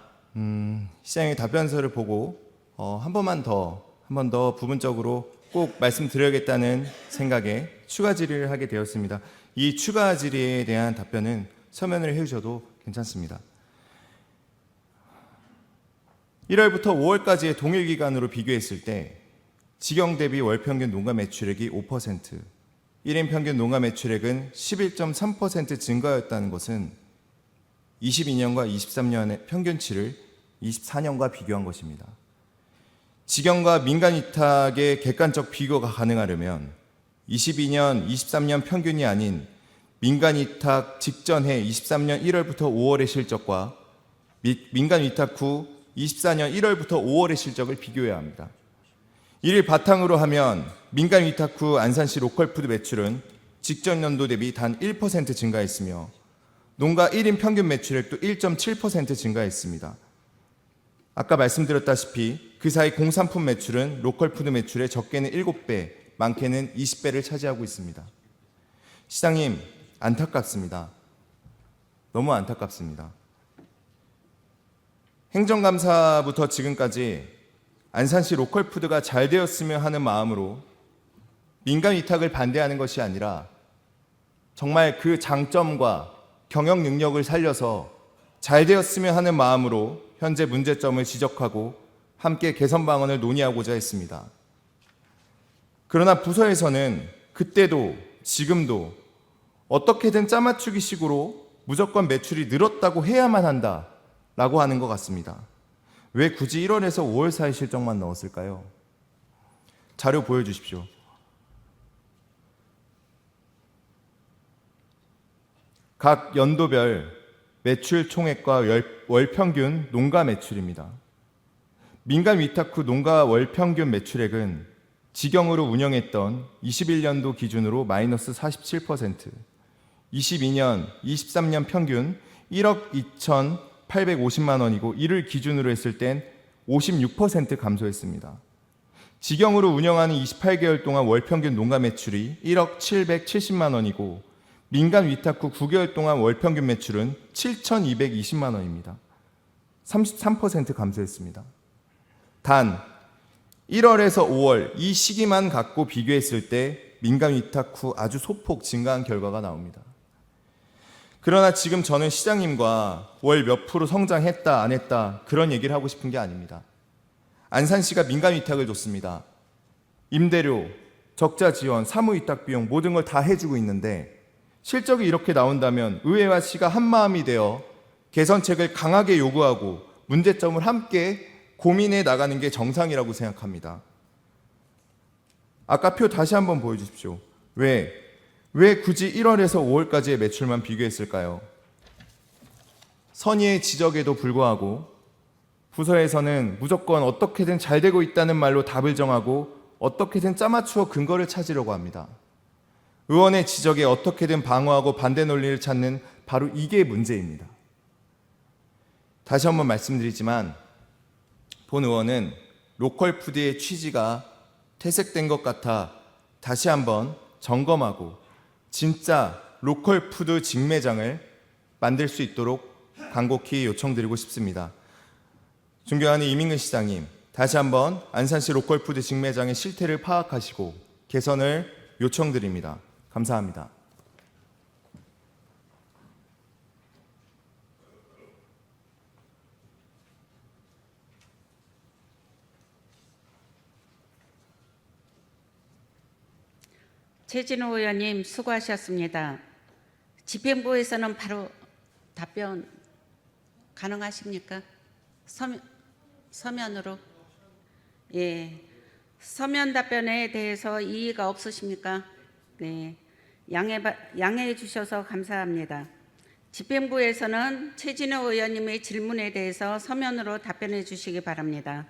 시장의 답변서를 보고 한 번 더 부분적으로 꼭 말씀드려야겠다는 생각에 추가 질의를 하게 되었습니다. 이 추가 질의에 대한 답변은 서면을 해주셔도 괜찮습니다. 1월부터 5월까지의 동일 기간으로 비교했을 때 직영 대비 월 평균 농가 매출액이 5%, 1인 평균 농가 매출액은 11.3% 증가였다는 것은 22년과 23년의 평균치를 24년과 비교한 것입니다. 직영과 민간 위탁의 객관적 비교가 가능하려면 22년, 23년 평균이 아닌 민간 위탁 직전해 23년 1월부터 5월의 실적과 민간 위탁 후 24년 1월부터 5월의 실적을 비교해야 합니다. 이를 바탕으로 하면 민간 위탁 후 안산시 로컬푸드 매출은 직전 연도 대비 단 1% 증가했으며 농가 1인 평균 매출액도 1.7% 증가했습니다. 아까 말씀드렸다시피 그 사이 공산품 매출은 로컬푸드 매출의 적게는 7배, 많게는 20배를 차지하고 있습니다. 시장님, 안타깝습니다. 너무 안타깝습니다. 행정감사부터 지금까지 안산시 로컬푸드가 잘 되었으면 하는 마음으로 민간 위탁을 반대하는 것이 아니라 정말 그 장점과 경영 능력을 살려서 잘 되었으면 하는 마음으로 현재 문제점을 지적하고 함께 개선 방안을 논의하고자 했습니다. 그러나 부서에서는 그때도 지금도 어떻게든 짜맞추기 식으로 무조건 매출이 늘었다고 해야만 한다라고 하는 것 같습니다. 왜 굳이 1월에서 5월 사이 실적만 넣었을까요? 자료 보여주십시오. 각 연도별 매출 총액과 월 평균 농가 매출입니다. 민간 위탁 후 농가 월 평균 매출액은 직영으로 운영했던 21년도 기준으로 마이너스 47%, 22년, 23년 평균 1억 2,850만 원이고 이를 기준으로 했을 땐 56% 감소했습니다. 직영으로 운영하는 28개월 동안 월 평균 농가 매출이 1억 770만 원이고 민간 위탁 후 9개월 동안 월 평균 매출은 7,220만 원입니다. 33% 감소했습니다. 단 1월에서 5월 이 시기만 갖고 비교했을 때 민간 위탁 후 아주 소폭 증가한 결과가 나옵니다. 그러나 지금 저는 시장님과 월 몇 프로 성장했다 안 했다 그런 얘기를 하고 싶은 게 아닙니다. 안산시가 민간 위탁을 줬습니다. 임대료, 적자 지원, 사무 위탁 비용 모든 걸 다 해주고 있는데 실적이 이렇게 나온다면 의회와 시가 한마음이 되어 개선책을 강하게 요구하고 문제점을 함께 고민해 나가는 게 정상이라고 생각합니다. 아까 표 다시 한번 보여주십시오. 왜 굳이 1월에서 5월까지의 매출만 비교했을까요? 선의의 지적에도 불구하고 부서에서는 무조건 어떻게든 잘 되고 있다는 말로 답을 정하고 어떻게든 짜맞추어 근거를 찾으려고 합니다. 의원의 지적에 어떻게든 방어하고 반대 논리를 찾는 바로 이게 문제입니다. 다시 한번 말씀드리지만 본 의원은 로컬푸드의 취지가 퇴색된 것 같아 다시 한번 점검하고 진짜 로컬푸드 직매장을 만들 수 있도록 간곡히 요청드리고 싶습니다. 존경하는 이민근 시장님, 다시 한번 안산시 로컬푸드 직매장의 실태를 파악하시고 개선을 요청드립니다. 감사합니다. 최진호 의원님 수고하셨습니다. 집행부에서는 바로 답변 가능하십니까? 서면으로? 예, 서면 답변에 대해서 이의가 없으십니까? 네, 양해해 주셔서 감사합니다. 집행부에서는 최진호 의원님의 질문에 대해서 서면으로 답변해 주시기 바랍니다.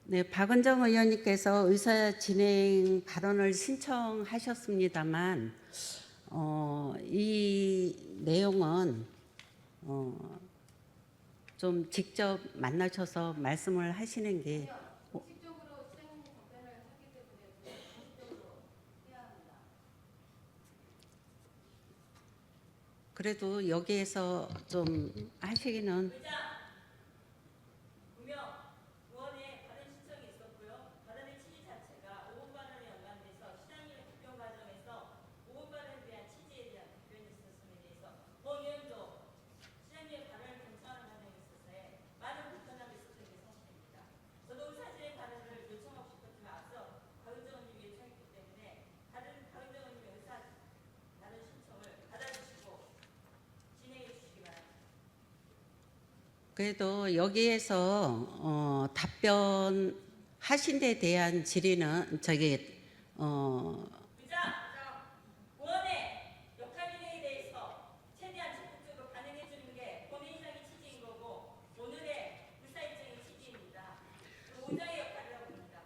네, 박은정 의원님께서 의사 진행 발언을 신청하셨습니다만 이 내용은 좀 직접 만나셔서 말씀을 하시는 게 그래도 여기에서 좀 하시기는 그래도 여기에서 답변하신 데 대한 질의는 의원의 역할비리에 대해서 최대한 적극적으로 반영해 주는 게 본회의장의 취지인 거고 오늘의 의사일정의 취지입니다. 의장의 역할이라고 봅니다.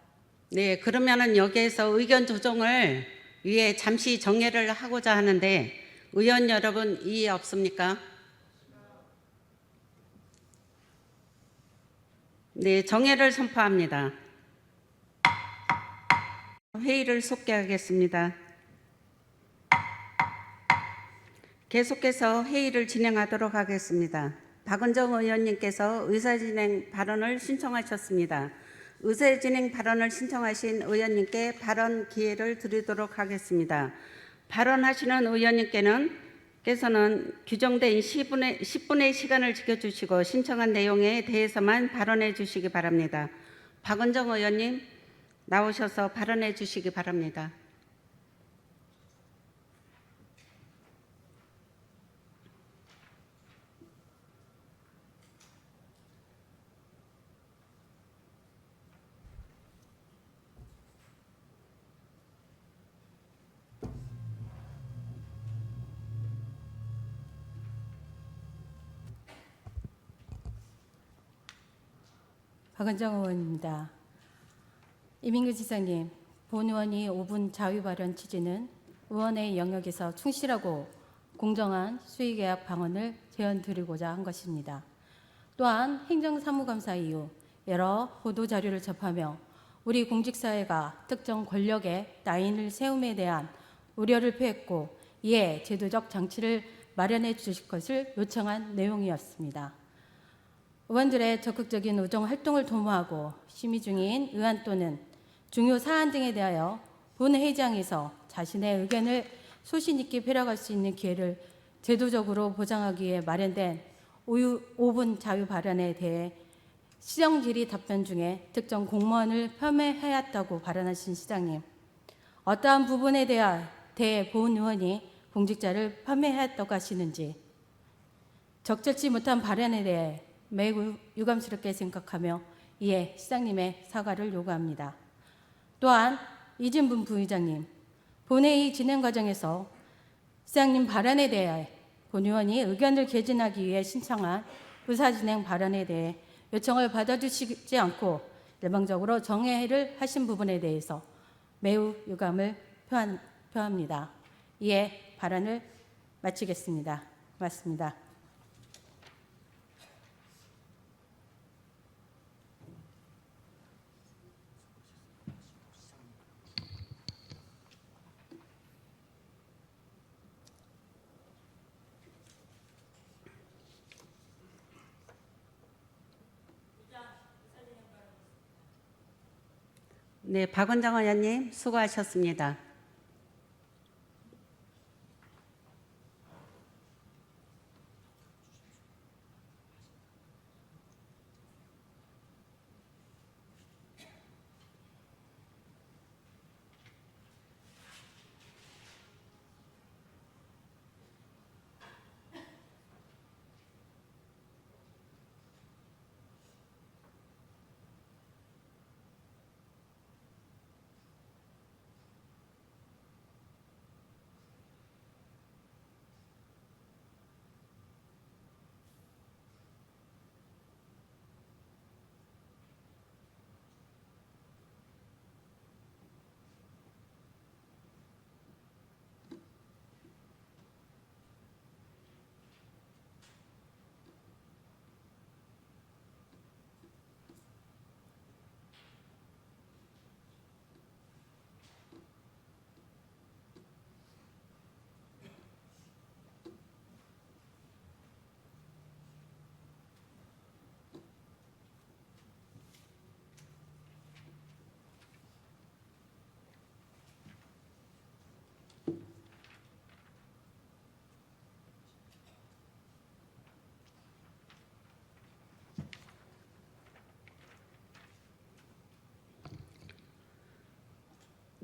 네, 그러면은 여기에서 의견 조정을 위해 잠시 정회를 하고자 하는데 의원 여러분 이해 없습니까? 네, 정회를 선포합니다. 회의를 속개하겠습니다. 계속해서 회의를 진행하도록 하겠습니다. 박은정 의원님께서 의사진행 발언을 신청하셨습니다. 의사진행 발언을 신청하신 의원님께 발언 기회를 드리도록 하겠습니다. 발언하시는 의원님께서는 규정된 10분의 시간을 지켜주시고 신청한 내용에 대해서만 발언해 주시기 바랍니다. 박은정 의원님 나오셔서 발언해 주시기 바랍니다. 박은정 의원입니다. 이민규 지사님, 본 의원이 5분 자유 발언 취지는 의원의 영역에서 충실하고 공정한 수의계약 방안을 제언드리고자 한 것입니다. 또한 행정사무감사 이후 여러 보도 자료를 접하며 우리 공직사회가 특정 권력의 라인을 세움에 대한 우려를 표했고 이에 제도적 장치를 마련해 주실 것을 요청한 내용이었습니다. 의원들의 적극적인 의정 활동을 도모하고 심의 중인 의안 또는 중요 사안 등에 대하여 본회의장에서 자신의 의견을 소신 있게 펴려갈 수 있는 기회를 제도적으로 보장하기 위해 마련된 5분 자유 발언에 대해 시정질의 답변 중에 특정 공무원을 폄훼하였다고 발언하신 시장님, 어떠한 부분에 대해 본 의원이 공직자를 폄훼하였다고 하시는지, 적절치 못한 발언에 대해 매우 유감스럽게 생각하며 이에 시장님의 사과를 요구합니다. 또한 이진분 부의장님, 본회의 진행 과정에서 시장님 발언에 대해 본 의원이 의견을 개진하기 위해 신청한 의사진행 발언에 대해 요청을 받아주시지 않고 일방적으로 정회를 하신 부분에 대해서 매우 유감을 표합니다. 이에 발언을 마치겠습니다. 고맙습니다. 네, 박은정 의원님 수고하셨습니다.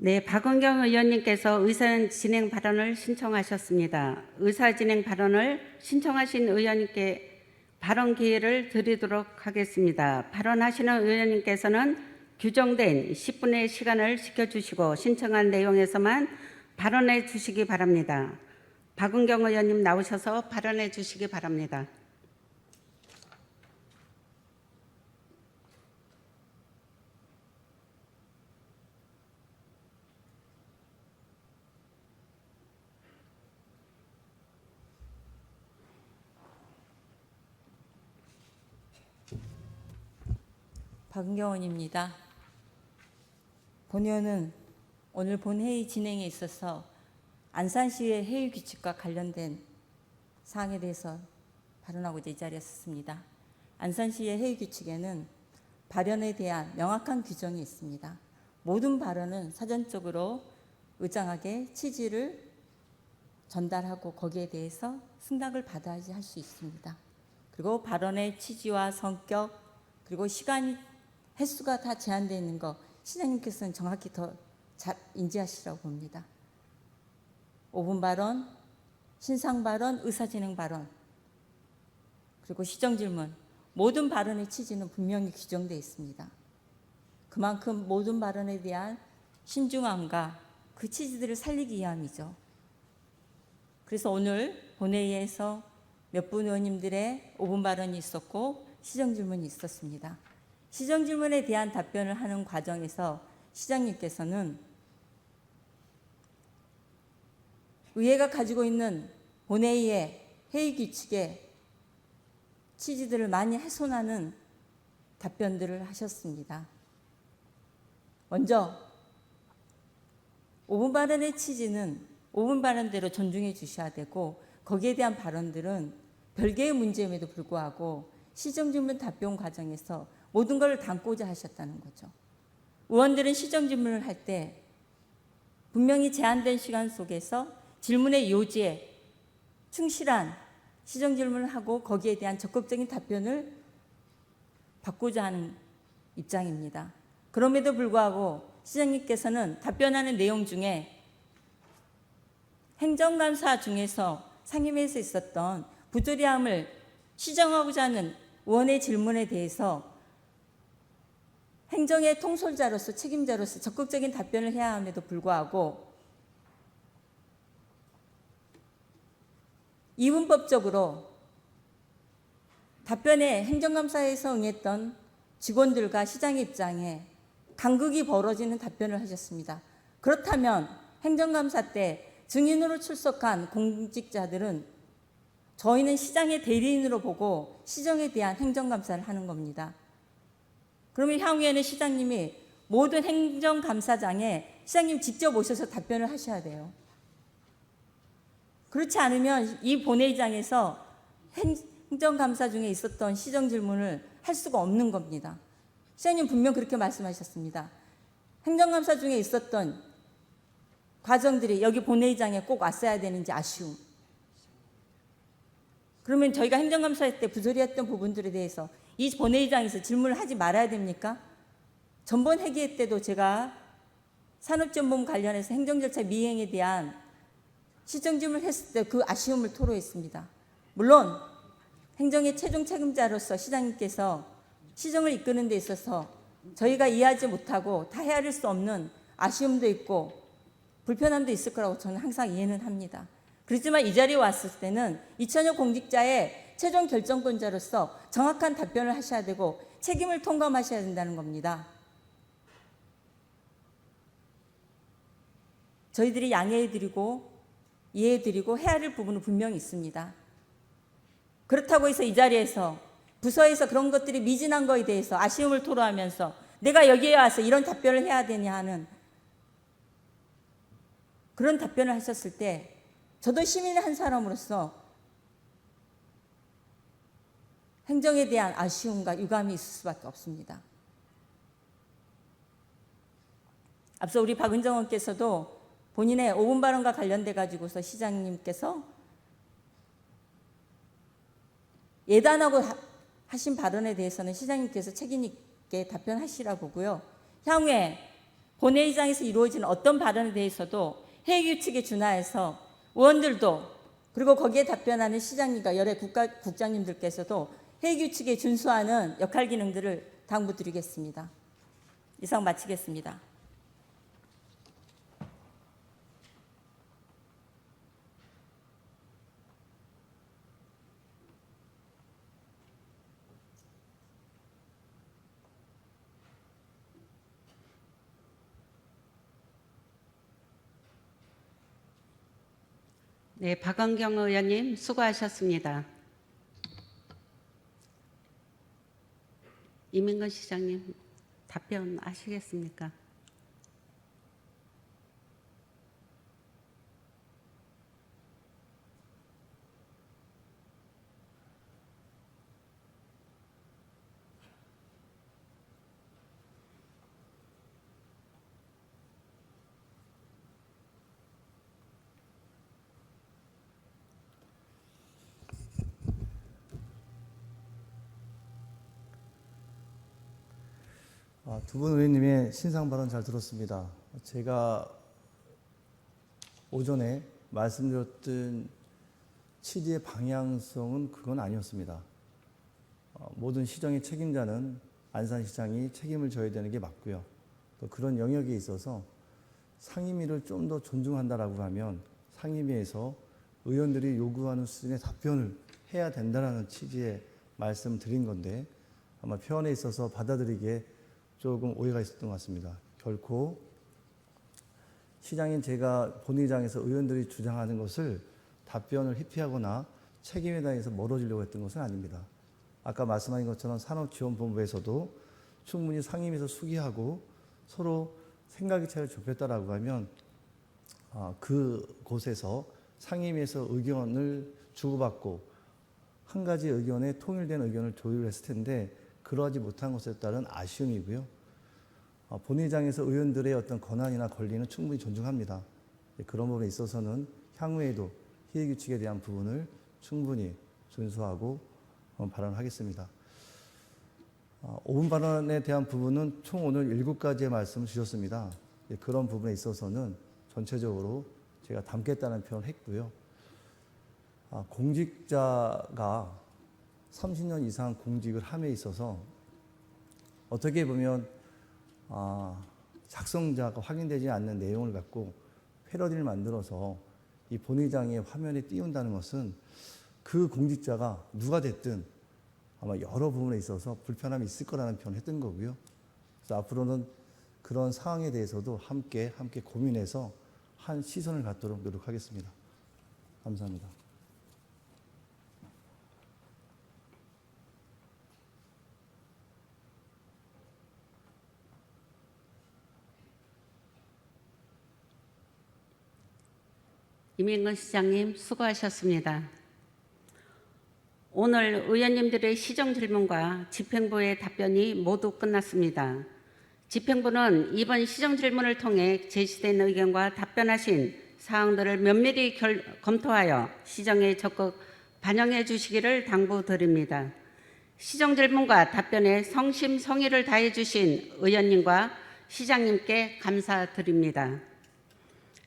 네, 박은경 의원님께서 의사 진행 발언을 신청하셨습니다. 의사 진행 발언을 신청하신 의원님께 발언 기회를 드리도록 하겠습니다. 발언하시는 의원님께서는 규정된 10분의 시간을 지켜주시고 신청한 내용에서만 발언해 주시기 바랍니다. 박은경 의원님 나오셔서 발언해 주시기 바랍니다. 박은경 의원입니다. 본 의원은 오늘 본회의 진행에 있어서 안산시의 회의 규칙과 관련된 사항에 대해서 발언하고자 이 자리에 섰습니다. 안산시의 회의 규칙에는 발언에 대한 명확한 규정이 있습니다. 모든 발언은 사전적으로 의장에게 취지를 전달하고 거기에 대해서 승낙을 받아야지 할 수 있습니다. 그리고 발언의 취지와 성격 그리고 시간이 횟수가 다 제한되어 있는 거 시장님께서는 정확히 더 잘 인지하시라고 봅니다. 5분 발언, 신상 발언, 의사진행 발언, 그리고 시정질문 모든 발언의 취지는 분명히 규정되어 있습니다. 그만큼 모든 발언에 대한 신중함과 그 취지들을 살리기 위함이죠. 그래서 오늘 본회의에서 몇 분 의원님들의 5분 발언이 있었고 시정질문이 있었습니다. 시정질문에 대한 답변을 하는 과정에서 시장님께서는 의회가 가지고 있는 본회의의 회의 규칙의 취지들을 많이 훼손하는 답변들을 하셨습니다. 먼저 5분 발언의 취지는 5분 발언대로 존중해 주셔야 되고 거기에 대한 발언들은 별개의 문제임에도 불구하고 시정질문 답변 과정에서 모든 걸 담고자 하셨다는 거죠. 의원들은 시정질문을 할 때 분명히 제한된 시간 속에서 질문의 요지에 충실한 시정질문을 하고 거기에 대한 적극적인 답변을 받고자 하는 입장입니다. 그럼에도 불구하고 시장님께서는 답변하는 내용 중에 행정감사 중에서 상임위에서 있었던 부조리함을 시정하고자 하는 의원의 질문에 대해서 행정의 통솔자로서 책임자로서 적극적인 답변을 해야 함에도 불구하고 이분법적으로 답변에 행정감사에서 응했던 직원들과 시장의 입장에 간극이 벌어지는 답변을 하셨습니다. 그렇다면 행정감사 때 증인으로 출석한 공직자들은 저희는 시장의 대리인으로 보고 시정에 대한 행정감사를 하는 겁니다. 그러면 향후에는 시장님이 모든 행정감사장에 시장님 직접 오셔서 답변을 하셔야 돼요. 그렇지 않으면 이 본회의장에서 행정감사 중에 있었던 시정질문을 할 수가 없는 겁니다. 시장님 분명 그렇게 말씀하셨습니다. 행정감사 중에 있었던 과정들이 여기 본회의장에 꼭 왔어야 되는지 아쉬움. 그러면 저희가 행정감사할 때 부조리했던 부분들에 대해서 이 본회의장에서 질문을 하지 말아야 됩니까? 전번 회기 때도 제가 산업전범 관련해서 행정절차 미행에 대한 시정질문을 했을 때 그 아쉬움을 토로했습니다. 물론 행정의 최종 책임자로서 시장님께서 시정을 이끄는 데 있어서 저희가 이해하지 못하고 다 헤아릴 수 없는 아쉬움도 있고 불편함도 있을 거라고 저는 항상 이해는 합니다. 그렇지만 이 자리에 왔을 때는 2천여 공직자의 최종 결정권자로서 정확한 답변을 하셔야 되고 책임을 통감하셔야 된다는 겁니다. 저희들이 양해해드리고 이해해드리고 헤아릴 부분은 분명히 있습니다. 그렇다고 해서 이 자리에서 부서에서 그런 것들이 미진한 거에 대해서 아쉬움을 토로하면서 내가 여기에 와서 이런 답변을 해야 되냐 하는 그런 답변을 하셨을 때 저도 시민의 한 사람으로서 행정에 대한 아쉬움과 유감이 있을 수밖에 없습니다. 앞서 우리 박은정 의원께서도 본인의 5분 발언과 관련돼 가지고서 시장님께서 예단하고 하신 발언에 대해서는 시장님께서 책임 있게 답변하시라 보고요. 향후에 본회의장에서 이루어지는 어떤 발언에 대해서도 회의규칙에 준하해서 의원들도 그리고 거기에 답변하는 시장님과 여러 국장님들께서도 회의규칙에 준수하는 역할 기능들을 당부드리겠습니다. 이상 마치겠습니다. 네, 박은경 의원님 수고하셨습니다. 이민건 시장님 답변하시겠습니까? 두 분 의원님의 신상 발언 잘 들었습니다. 제가 오전에 말씀드렸던 취지의 방향성은 그건 아니었습니다. 모든 시정의 책임자는 안산시장이 책임을 져야 되는 게 맞고요. 또 그런 영역에 있어서 상임위를 좀 더 존중한다라고 하면 상임위에서 의원들이 요구하는 수준의 답변을 해야 된다는 취지의 말씀드린 건데 아마 표현에 있어서 받아들이기에 조금 오해가 있었던 것 같습니다. 결코 시장인 제가 본회의장에서 의원들이 주장하는 것을 답변을 회피하거나 책임에 대해서 멀어지려고 했던 것은 아닙니다. 아까 말씀하신 것처럼 산업지원본부에서도 충분히 상임위에서 수기하고 서로 생각의 차이를 좁혔다라고 하면 그곳에서 상임위에서 의견을 주고받고 한 가지 의견에 통일된 의견을 조율했을 텐데 그러하지 못한 것에 따른 아쉬움이고요. 본회의장에서 의원들의 어떤 권한이나 권리는 충분히 존중합니다. 그런 부분에 있어서는 향후에도 회의규칙에 대한 부분을 충분히 준수하고 발언하겠습니다. 5분 발언에 대한 부분은 총 오늘 7가지의 말씀을 주셨습니다. 그런 부분에 있어서는 전체적으로 제가 담겠다는 표현을 했고요. 공직자가 30년 이상 공직을 함에 있어서 어떻게 보면 작성자가 확인되지 않는 내용을 갖고 패러디를 만들어서 이 본회의장의 화면에 띄운다는 것은 그 공직자가 누가 됐든 아마 여러 부분에 있어서 불편함이 있을 거라는 표현을 했던 거고요. 그래서 앞으로는 그런 상황에 대해서도 함께 고민해서 한 시선을 갖도록 노력하겠습니다. 감사합니다. 이민건 시장님 수고하셨습니다. 오늘 의원님들의 시정 질문과 집행부의 답변이 모두 끝났습니다. 집행부는 이번 시정 질문을 통해 제시된 의견과 답변하신 사항들을 면밀히 검토하여 시정에 적극 반영해 주시기를 당부드립니다. 시정 질문과 답변에 성심성의를 다해 주신 의원님과 시장님께 감사드립니다.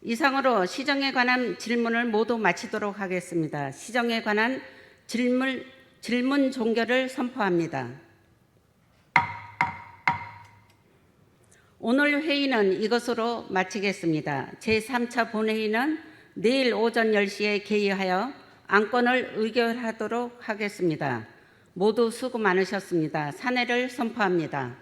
이상으로 시정에 관한 질문을 모두 마치도록 하겠습니다. 시정에 관한 질문 종결을 선포합니다. 오늘 회의는 이것으로 마치겠습니다. 제3차 본회의는 내일 오전 10시에 개의하여 안건을 의결하도록 하겠습니다. 모두 수고 많으셨습니다. 사내를 선포합니다.